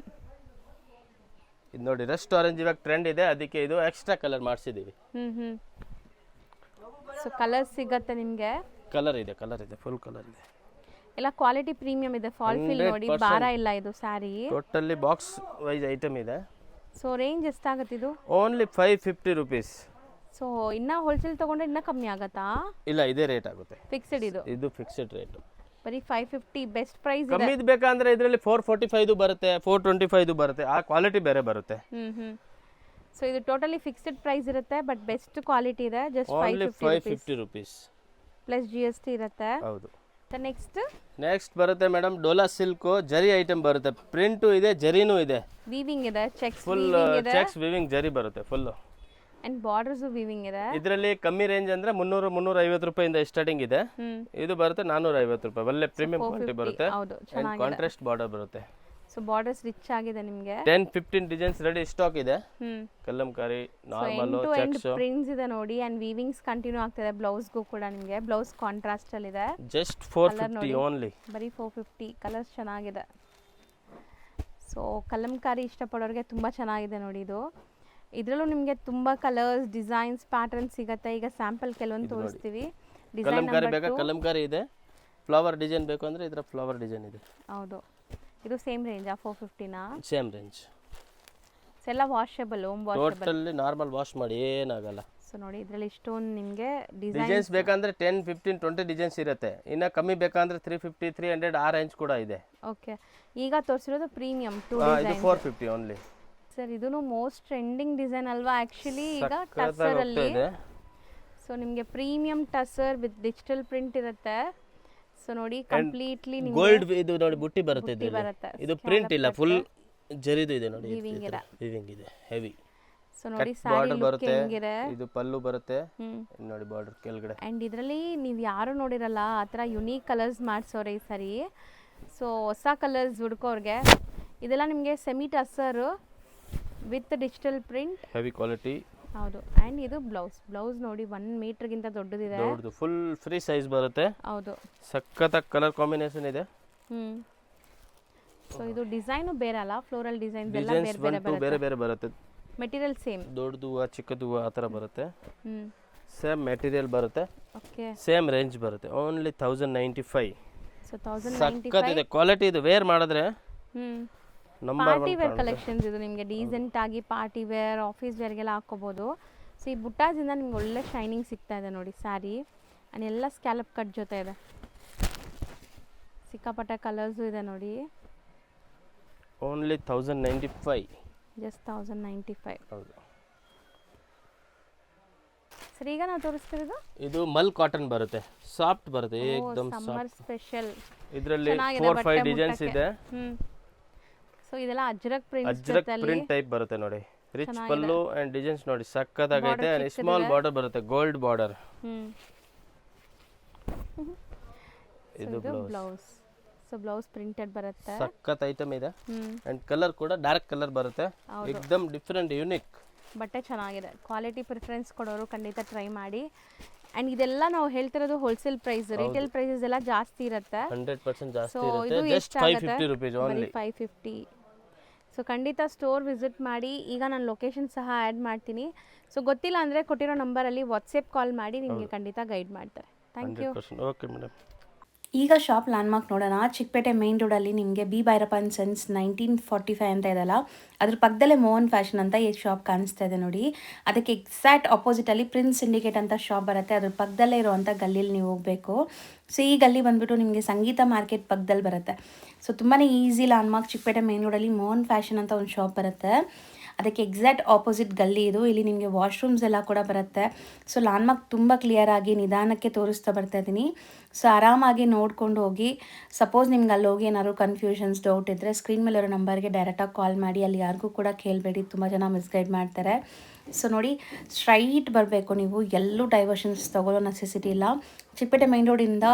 Speaker 2: ಇದು ನೋಡಿ ರಸ್ಟ್ ಆರೆಂಜ್ ಇವಾಗ ಟ್ರೆಂಡ್ ಇದೆ, ಅದಕ್ಕೆ ಇದು ಎಕ್ಸ್ಟ್ರಾ ಕಲರ್ ಮಾಡಿಸಿದೀವಿ.
Speaker 1: ಸೊ ಕಲರ್ ಸಿಗತ್ತೆ ನಿಮಗೆ.
Speaker 2: ಕಲರ್ ಇದೆ, ಫುಲ್ ಕಲರ್ ಇದೆ.
Speaker 1: ಎಲ್ಲ ಕ್ವಾಲಿಟಿ ಪ್ರೀಮಿಯಂ ಇದೆ. ಫಾಲ್ ಫಿಲ್ ನೋಡಿ, ಭಾರ ಇಲ್ಲ ಇದು sari.
Speaker 2: Totally box wise item ಇದೆ.
Speaker 1: ಸೊ ರೇಂಜ್ ಎಷ್ಟಾಗುತ್ತೆ ಇದು?
Speaker 2: Only 550 rupees.
Speaker 1: ಸೊ ಇನ್ನ ಹೋಲ್ಸೇಲ್ ತಗೊಂಡ್ರೆ ಇನ್ನ ಕಮ್ಮಿ ಆಗತ್ತಾ?
Speaker 2: ಇಲ್ಲ, ಇದೇ ರೇಟ್ ಆಗುತ್ತೆ.
Speaker 1: ಫಿಕ್ಸ್ಡ್ ಇದು?
Speaker 2: ಇದು ಫಿಕ್ಸ್ಡ್ ರೇಟ್.
Speaker 1: ಬರೀ 550 ಬೆಸ್ಟ್ ಪ್ರೈಸ್ ಇದೆ.
Speaker 2: ಕಮ್ಮಿ ಬೇಕಂದ್ರೆ ಇದರಲ್ಲಿ 445 ಬರುತ್ತೆ, 425 ಬರುತ್ತೆ. ಆ ಕ್ವಾಲಿಟಿ ಬೇರೆ ಬರುತ್ತೆ.
Speaker 1: ಸೊ ಇದು ಟೋಟಲಿ ಫಿಕ್ಸ್ಡ್ ಪ್ರೈಸ್ ಇರುತ್ತೆ, ಬಟ್ ಬೆಸ್ಟ್ ಕ್ವಾಲಿಟಿ ಇದೆ. ಜಸ್ಟ್
Speaker 2: 550 ರೂಪೀಸ್
Speaker 1: ಪ್ಲಸ್ GST ಇರುತ್ತೆ.
Speaker 2: ಹೌದು.
Speaker 1: ನೆಕ್ಸ್ಟ್
Speaker 2: ಬರುತ್ತೆ ಮೇಡಮ್ ಡೋಲಾ ಸಿಲ್ಕ್ ಜರಿ ಐಟಮ್ ಬರುತ್ತೆ. ಪ್ರಿಂಟ್ ಇದೆ, ಜರಿನೂ ಇದೆ,
Speaker 1: ವೀವಿಂಗ್ ಇದೆ, ಚೆಕ್ಸ್
Speaker 2: ಫುಲ್ ಚೆಕ್ಸ್ ವೀವಿಂಗ್ ಜರಿ ಬರುತ್ತೆ ಫುಲ್.
Speaker 1: ಅಂಡ್ ಬಾರ್ಡರ್ಸ್ ವೀವಿಂಗ್ ಇದೆ.
Speaker 2: ಇದರಲ್ಲಿ ಕಮ್ಮಿ ರೇಂಜ್ ಅಂದ್ರೆ 300-350 ರೂಪಾಯಿಂದ ಸ್ಟಾರ್ಟಿಂಗ್ ಇದೆ. ಇದು ಬರುತ್ತೆ 450 ರೂಪಾಯಿ. ಒಳ್ಳೆ ಪ್ರೀಮಿಯಂ ಕ್ವಾಲಿಟಿ ಬರುತ್ತೆ. ಕಾಂಟ್ರಾಸ್ಟ್ ಬಾರ್ಡರ್ ಬರುತ್ತೆ.
Speaker 1: ಸೊ ಬಾರ್ಡರ್ಸ್ ರಿಚ್ ಆಗಿದೆ ನಿಮಗೆ.
Speaker 2: 10-15 ಡಿಸೈನ್ಸ್ ರೆಡಿ ಸ್ಟಾಕ್ ಇದೆ. ಕಲಂಕಾರಿ, ನಾರ್ಮಲ್, ಚೆಕ್ಸ್,
Speaker 1: ಪ್ರಿಂಟ್ಸ್ ಇದೆ ನೋಡಿ. ಅಂಡ್ ವೀವಿಂಗ್ಸ್ ಕಂಟಿನ್ಯೂ ಆಗ್ತಿದೆ. ಬ್ಲೌಸ್ಗೂ ಕೂಡ ನಿಮಗೆ ಬ್ಲೌಸ್ ಕಾಂಟ್ರಾಸ್ಟ್ ಅಲ್ಲಿ ಇದೆ.
Speaker 2: Just 450 only.
Speaker 1: ಬರೀ 450. ಕಲರ್ಸ್ ಚೆನ್ನಾಗಿದೆ. ಸೊ ಕಲಂಕಾರಿ ಇಷ್ಟಪಡೋರಿಗೆ ತುಂಬಾ ಚೆನ್ನಾಗಿದೆ ನೋಡಿ ಇದು. ಇದರಲ್ಲೂ ನಿಮಗೆ ತುಂಬಾ ಕಲರ್ಸ್, ಡಿಸೈನ್ಸ್, ಪ್ಯಾಟರ್ನ್ ಸಿಗುತ್ತೆ. ಈಗ ಸ್ಯಾಂಪಲ್ ಕೆಲವೊಂದು ತೋರಿಸ್ತೀವಿ.
Speaker 2: ಕಲಂಕಾರಿ ಬೇಕಾ? ಕಲಂಕಾರಿ ಇದೆ. ಫ್ಲವರ್ ಡಿಸೈನ್ ಬೇಕು ಅಂದ್ರೆ ಇದರ ಫ್ಲವರ್ ಡಿಸೈನ್ ಇದೆ.
Speaker 1: ಹೌದು. ಇದು ಸೇಮ್ ರೇಂಜ್ 450ನಾ?
Speaker 2: Same range.
Speaker 1: ಎಲ್ಲ washable, home washable.
Speaker 2: Totally normal wash ಮಾಡಿ ಏನಾಗಲ್ಲ.
Speaker 1: ಸೊ ನೋಡಿ ಇದರಲ್ಲಿ ಇಷ್ಟೊಂದು ನಿಮಗೆ
Speaker 2: ಡಿಸೈನ್ಸ್ ಬೇಕಂದ್ರೆ 10, 15, 20 ಡಿಸೈನ್ಸ್ ಇರುತ್ತೆ. ಇನ್ನ ಕಮ್ಮಿ ಬೇಕಂದ್ರೆ 350, 300 ಆ ರೇಂಜ್ ಕೂಡ ಇದೆ.
Speaker 1: ಓಕೆ, ಈಗ ತೋರಿಸಿರೋದು ಪ್ರೀಮಿಯಂ 2
Speaker 2: ಡಿಸೈನ್. ಇದು 450 ಓನ್ಲಿ.
Speaker 1: ಸರ್, ಇದೂನು ಮೋಸ್ಟ್ ಟ್ರೆಂಡಿಂಗ್ ಡಿಸೈನ್ ಅಲ್ವಾ ಆಕ್ಚುಲಿ ಈಗ ಟಸರ್ ಅಲ್ಲಿ. ಸೊ ನಿಮಗೆ premium tussar with digital print ಇರುತ್ತೆ. ಸೊ ನೋಡಿ ಕಂಪ್ಲೀಟ್ಲಿ ನಿಮಗೆ
Speaker 2: ಗೋಲ್ಡ್ ಇದು ನೋಡಿ ಬುಟ್ಟಿ ಬರುತ್ತೆ. ಇದು ಪ್ರಿಂಟ್ ಇಲ್ಲ, ಫುಲ್ ಜರಿದು ಇದೆ ನೋಡಿ. ವೀವಿಂಗ್ ಇದೆ, ಹೆವಿ.
Speaker 1: ಸೊ ನೋಡಿ ಸಾರಿ ಲುಕ್ ಹೆಂಗಿದೆ.
Speaker 2: ಇದು ಪಲ್ಲು ಬರುತ್ತೆ ನೋಡಿ, ಬಾರ್ಡರ್ ಕೆಳಗಡೆ.
Speaker 1: ಅಂಡ್ ಇದರಲ್ಲಿ ನೀವು ಯಾರು ನೋಡಿರಲ್ಲ ಆ ಥರ ಯುನೀಕ್ ಕಲರ್ಸ್ ಮಾಡಿಸೋರೆ ಈ ಸರಿ. ಸೊ ಹೊಸ ಕಲರ್ಸ್ ಹುಡ್ಕೋರ್ಗೆ ಇದೆಲ್ಲ ನಿಮಗೆ semi tussar with digital print,
Speaker 2: heavy quality.
Speaker 1: ಹೌದು. ಅಂಡ್ ಇದು ಬ್ಲೌಸ್ ನೋಡಿ 1 ಮೀಟರ್ಗಿಂತ ದೊಡ್ಡದಿದೆ.
Speaker 2: ದೊಡ್ಡದು, ಫುಲ್ ಫ್ರೀ ಸೈಜ್ ಬರುತ್ತೆ.
Speaker 1: ಹೌದು.
Speaker 2: ಸಖತ್ತಾಗಿ ಕಲರ್ ಕಾಂಬಿನೇಷನ್ ಇದೆ.
Speaker 1: ಸೊ ಇದು ಡಿಸೈನು ಬೇರೆ ಅಲ್ಲ, ಫ್ಲೋರಲ್ ಡಿಸೈನ್ಸ್ ಎಲ್ಲ
Speaker 2: ಡಿಸೈನ್ಸ್
Speaker 1: ಬೇರೆ ಬೇರೆ
Speaker 2: 1 2 ಬೇರೆ ಬೇರೆ ಬರುತ್ತೆ.
Speaker 1: ಮೆಟೀರಿಯಲ್ ಸೇಮ್,
Speaker 2: ದೊಡ್ಡದು ಹೂವು ಚಿಕ್ಕದು ಹೂವು ಆ ಥರ ಬರುತ್ತೆ.
Speaker 1: ಹ್ಞೂ
Speaker 2: ಸೇಮ್ ಮೆಟೀರಿಯಲ್ ಬರುತ್ತೆ,
Speaker 1: ಓಕೆ.
Speaker 2: ಸೇಮ್ ರೇಂಜ್ ಬರುತ್ತೆ. ಓನ್ಲಿ 1095.
Speaker 1: ಸೊ 1095.
Speaker 2: ಸಕ್ಕತ್ತಿದೆ ಕ್ವಾಲಿಟಿ. ಇದು ವೇರ್ ಮಾಡಿದ್ರೆ ನಂಬರ್
Speaker 1: ಪಾರ್ಟಿ ವೇರ್ ಕಲೆಕ್ಷನ್ಸ್ ಇದು ನಿಮಗೆ ಡೀಸೆಂಟ್ ಆಗಿ ಪಾರ್ಟಿ ವೇರ್ ಆಫೀಸ್ ವೇರ್ಗೆಲ್ಲ ಹಾಕೋಬೋದು. ಸೊ ಈ ಬುಟ್ಟಾಸಿಂದ ನಿಮ್ಗೆ ಒಳ್ಳೆ ಶೈನಿಂಗ್ ಸಿಗ್ತಾ ಇದೆ ನೋಡಿ ಸ್ಯಾರಿ. ಆ್ಯಂಡ್ ಎಲ್ಲ ಸ್ಕ್ಯಾಲಪ್ ಕಟ್ ಜೊತೆ ಇದೆ, ಸಿಕ್ಕಾಪಟ್ಟೆ ಕಲರ್ಸು ಇದೆ ನೋಡಿ.
Speaker 2: ಓನ್ಲಿ 1095.
Speaker 1: ಜಸ್ಟ್ 1095.
Speaker 2: ಹೌದು
Speaker 1: ಸರ್ ಈಗ ನಾವು ತೋರಿಸ್ತಿರೋದು
Speaker 2: ಇದು ಮಲ್ ಕಾಟನ್ ಬರುತ್ತೆ, ಸಾಫ್ಟ್ ಬರುತ್ತೆ, ಏಕದಮ್
Speaker 1: ಸಮ್ಮರ್ ಸ್ಪೆಷಲ್.
Speaker 2: ಇದರಲ್ಲಿ 4-5 ಡಿಸೈನ್ಸ್ ಇದೆ.
Speaker 1: ಸೊ ಇದೆಲ್ಲ ಅಜ್ರಕ್
Speaker 2: ಅಜ್ರಕ್ ಪ್ರಿಂಟ್ ಟೈಪ್ ಬರುತ್ತೆ ನೋಡಿ. ರಿಚ್ ಪಲ್ಲು ಅಂಡ್ ಡಿಸೈನ್ಸ್ ನೋಡಿ ಸಕ್ಕತ್ತಾಗೈತೆ. ಸ್ಮಾಲ್ ಬಾರ್ಡರ್ ಬರುತ್ತೆ, ಗೋಲ್ಡ್ ಬಾರ್ಡರ್.
Speaker 1: ಇದು ಬ್ಲೌಸ್. ಸೊ ಬ್ಲೌಸ್ ಪ್ರಿಂಟೆಡ್ ಬರುತ್ತೆ,
Speaker 2: ಸಕ್ಕತ್ ಐಟಮ್ ಇದೆ. ಅಂಡ್ ಕಲರ್ ಕೂಡ ಡಾರ್ಕ್ ಕಲರ್ ಬರುತ್ತೆ, ಏಕದಮ್ ಡಿಫರೆಂಟ್ ಯೂನಿಕ್.
Speaker 1: ಬಟ್ಟೆ ಚೆನ್ನಾಗಿದೆ, ಕ್ವಾಲಿಟಿ ಪ್ರಿಫರೆನ್ಸ್ ಕೊಡೋರು ಖಂಡಿತ ಟ್ರೈ ಮಾಡಿ. ಆ್ಯಂಡ್ ಇದೆಲ್ಲ ನಾವು ಹೇಳ್ತಿರೋದು ಹೋಲ್ಸೇಲ್ ಪ್ರೈಸ್, ರಿಟೇಲ್ ಪ್ರೈಸಸ್ ಎಲ್ಲ ಜಾಸ್ತಿ ಇರುತ್ತೆ,
Speaker 2: 100% ಜಾಸ್ತಿ
Speaker 1: ಸೊ
Speaker 2: ಇರುತ್ತೆ.
Speaker 1: ಇದು
Speaker 2: ಜಸ್ಟ್ 550 ರೂಪೀಸ್ ಓನ್ಲಿ.
Speaker 1: 550. ಸೊ ಖಂಡಿತ ಸ್ಟೋರ್ ವಿಸಿಟ್ ಮಾಡಿ. ಈಗ ನಾನು ಲೊಕೇಶನ್ ಸಹ ಆ್ಯಡ್ ಮಾಡ್ತೀನಿ. ಸೊ ಗೊತ್ತಿಲ್ಲ ಅಂದರೆ ಕೊಟ್ಟಿರೋ ನಂಬರಲ್ಲಿ ವಾಟ್ಸಪ್ ಕಾಲ್ ಮಾಡಿ ನಿಮಗೆ ಖಂಡಿತ ಗೈಡ್ ಮಾಡ್ತಾರೆ. Thank you.
Speaker 2: Okay madam.
Speaker 3: ಈಗ ಶಾಪ್ ಲ್ಯಾಂಡ್ಮಾರ್ಕ್ ನೋಡೋಣ. ಚಿಕ್ಕಪೇಟೆ ಮೇನ್ ರೋಡಲ್ಲಿ ನಿಮಗೆ ಬಿ ಭೈರಪ್ಪ ಆ್ಯಂಡ್ ಸನ್ಸ್ 1945 ಅಂತ ಇದೆಯಲ್ಲ, ಅದ್ರ ಪಕ್ಕದಲ್ಲೇ ಮೋಹನ್ ಫ್ಯಾಷನ್ ಅಂತ ಈ ಶಾಪ್ ಕಾಣಿಸ್ತಾ ಇದೆ ನೋಡಿ. ಅದಕ್ಕೆ ಎಕ್ಸಾಕ್ಟ್ ಆಪೋಸಿಟಲ್ಲಿ ಪ್ರಿನ್ಸ್ ಸಿಂಡಿಕೇಟ್ ಅಂತ ಶಾಪ್ ಬರುತ್ತೆ, ಅದ್ರ ಪಕ್ಕದಲ್ಲೇ ಇರುವಂಥ ಗಲ್ಲಿಲಿ ನೀವು ಹೋಗಬೇಕು. ಸೊ ಈ ಗಲ್ಲಿ ಬಂದುಬಿಟ್ಟು ನಿಮಗೆ ಸಂಗೀತ ಮಾರ್ಕೆಟ್ ಪಕ್ಕದಲ್ಲಿ ಬರುತ್ತೆ. ಸೊ ತುಂಬಾ ಈಸಿ ಲ್ಯಾಂಡ್ಮಾರ್ಕ್. ಚಿಕ್ಕಪೇಟೆ ಮೇನ್ ರೋಡಲ್ಲಿ ಮೋಹನ್ ಫ್ಯಾಷನ್ ಅಂತ ಒಂದು ಶಾಪ್ ಬರುತ್ತೆ, ಅದಕ್ಕೆ ಎಕ್ಸಾಕ್ಟ್ ಆಪೋಸಿಟ್ ಗಲ್ಲಿ ಇದು. ಇಲ್ಲಿ ನಿಮಗೆ ವಾಶ್ರೂಮ್ಸ್ ಎಲ್ಲ ಕೂಡ ಬರುತ್ತೆ. ಸೊ ಲ್ಯಾಂಡ್ಮಾರ್ಕ್ ತುಂಬ ಕ್ಲಿಯರಾಗಿ ನಿಧಾನಕ್ಕೆ ತೋರಿಸ್ತಾ ಬರ್ತಾ ಇದ್ದೀನಿ. ಸೊ ಆರಾಮಾಗಿ ನೋಡ್ಕೊಂಡು ಹೋಗಿ. ಸಪೋಸ್ ನಿಮ್ಗೆ ಅಲ್ಲಿ ಹೋಗಿ ಏನಾದ್ರು ಕನ್ಫ್ಯೂಷನ್ಸ್ ಡೌಟ್ ಇದ್ದರೆ ಸ್ಕ್ರೀನ್ ಮೇಲೆ ಇರೋ ನಂಬರ್ಗೆ ಡೈರೆಕ್ಟಾಗಿ ಕಾಲ್ ಮಾಡಿ. ಅಲ್ಲಿ ಯಾರಿಗೂ ಕೂಡ ಕೇಳಬೇಡಿ, ತುಂಬ ಜನ ಮಿಸ್ಗೈಡ್ ಮಾಡ್ತಾರೆ. ಸೊ ನೋಡಿ, ಸ್ಟ್ರೈಟ್ ಬರಬೇಕು ನೀವು, ಎಲ್ಲೂ ಡೈವರ್ಷನ್ಸ್ ತೊಗೊಳ್ಳೋ ನೆಸೆಸಿಟಿ ಇಲ್ಲ. ಚಿಕ್ಕಪೇಟೆ ಮೈನ್ ರೋಡಿಂದ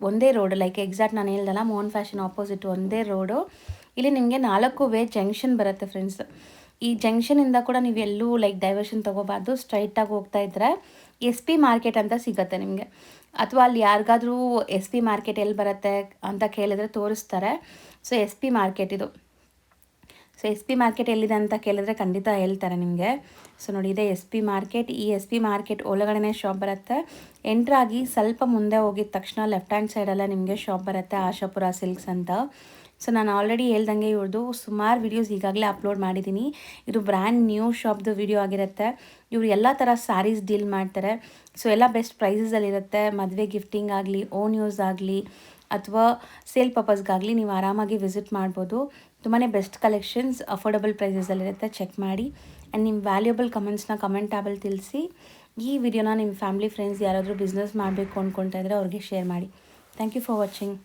Speaker 3: ಒಂದೇ ರೋಡ್, ಲೈಕ್ ಎಕ್ಸಾಕ್ಟ್ ನಾನು ಹೇಳ್ದಲ್ಲ ಮೋಹನ್ ಫ್ಯಾಷನ್ ಆಪೋಸಿಟ್ ಒಂದೇ ರೋಡು. ಇಲ್ಲಿ ನಿಮಗೆ 4 ವೇ ಜಂಕ್ಷನ್ ಬರುತ್ತೆ ಫ್ರೆಂಡ್ಸ್. ಈ ಜಂಕ್ಷನಿಂದ ಕೂಡ ನೀವು ಎಲ್ಲೂ ಲೈಕ್ ಡೈವರ್ಷನ್ ತೊಗೋಬಾರ್ದು, ಸ್ಟ್ರೈಟಾಗಿ ಹೋಗ್ತಾ ಇದ್ದರೆ SP ಮಾರ್ಕೆಟ್ ಅಂತ ಸಿಗುತ್ತೆ ನಿಮಗೆ. ಅಥವಾ ಅಲ್ಲಿ ಯಾರಿಗಾದ್ರೂ SP ಮಾರ್ಕೆಟ್ ಎಲ್ಲಿ ಬರುತ್ತೆ ಅಂತ ಕೇಳಿದ್ರೆ ತೋರಿಸ್ತಾರೆ. ಸೊ SP ಮಾರ್ಕೆಟ್ ಇದು. ಸೊ SP ಮಾರ್ಕೆಟ್ ಎಲ್ಲಿದೆ ಅಂತ ಕೇಳಿದ್ರೆ ಖಂಡಿತ ಹೇಳ್ತಾರೆ ನಿಮಗೆ. ಸೊ ನೋಡಿ, ಇದೆ SP ಮಾರ್ಕೆಟ್. ಈ SP ಮಾರ್ಕೆಟ್ ಒಳಗಡೆನೇ ಶಾಪ್ ಬರುತ್ತೆ. ಎಂಟ್ರಾಗಿ ಸ್ವಲ್ಪ ಮುಂದೆ ಹೋಗಿದ ತಕ್ಷಣ ಲೆಫ್ಟ್ ಹ್ಯಾಂಡ್ ಸೈಡೆಲ್ಲ ನಿಮಗೆ ಶಾಪ್ ಬರುತ್ತೆ, ಆಶಾಪುರ ಸಿಲ್ಕ್ಸ್ ಅಂತ. ಸೊ ನಾನು ಆಲ್ರೆಡಿ ಹೇಳ್ದಂಗೆ ಇವ್ರದ್ದು ಸುಮಾರು ವೀಡಿಯೋಸ್ ಈಗಾಗಲೇ ಅಪ್ಲೋಡ್ ಮಾಡಿದ್ದೀನಿ. ಇದು ಬ್ರ್ಯಾಂಡ್ ನ್ಯೂ ಶಾಪ್ದು ವಿಡಿಯೋ ಆಗಿರುತ್ತೆ. ಇವರು ಎಲ್ಲ ಥರ ಸ್ಯಾರೀಸ್ ಡೀಲ್ ಮಾಡ್ತಾರೆ. ಸೊ ಎಲ್ಲ ಬೆಸ್ಟ್ ಪ್ರೈಸಸಲ್ಲಿರುತ್ತೆ. ಮದುವೆ ಗಿಫ್ಟಿಂಗ್ ಆಗಲಿ, ಓನ್ ಯೂಸ್ ಆಗಲಿ, ಅಥವಾ ಸೇಲ್ ಪರ್ಪಸ್ಗಾಗಲಿ ನೀವು ಆರಾಮಾಗಿ ವಿಸಿಟ್ ಮಾಡ್ಬೋದು. ತುಂಬಾ ಬೆಸ್ಟ್ ಕಲೆಕ್ಷನ್ಸ್ ಅಫೋರ್ಡಬಲ್ ಪ್ರೈಸಸಲ್ಲಿರುತ್ತೆ, ಚೆಕ್ ಮಾಡಿ. ಆ್ಯಂಡ್ ನಿಮ್ಮ ವ್ಯಾಲ್ಯೂಬಲ್ ಕಮೆಂಟ್ಸ್ನ ಕಮೆಂಟ್ ಟ್ಯಾಬಲ್ಲಿ ತಿಳಿಸಿ. ಈ ವಿಡಿಯೋನ ನಿಮ್ಮ ಫ್ಯಾಮಿಲಿ ಫ್ರೆಂಡ್ಸ್ ಯಾರಾದರೂ ಬಿಸ್ನೆಸ್ ಮಾಡಬೇಕು ಅಂದ್ಕೊಳ್ತಾ ಇದ್ದರೆ ಅವ್ರಿಗೆ ಶೇರ್ ಮಾಡಿ. Thank you for watching.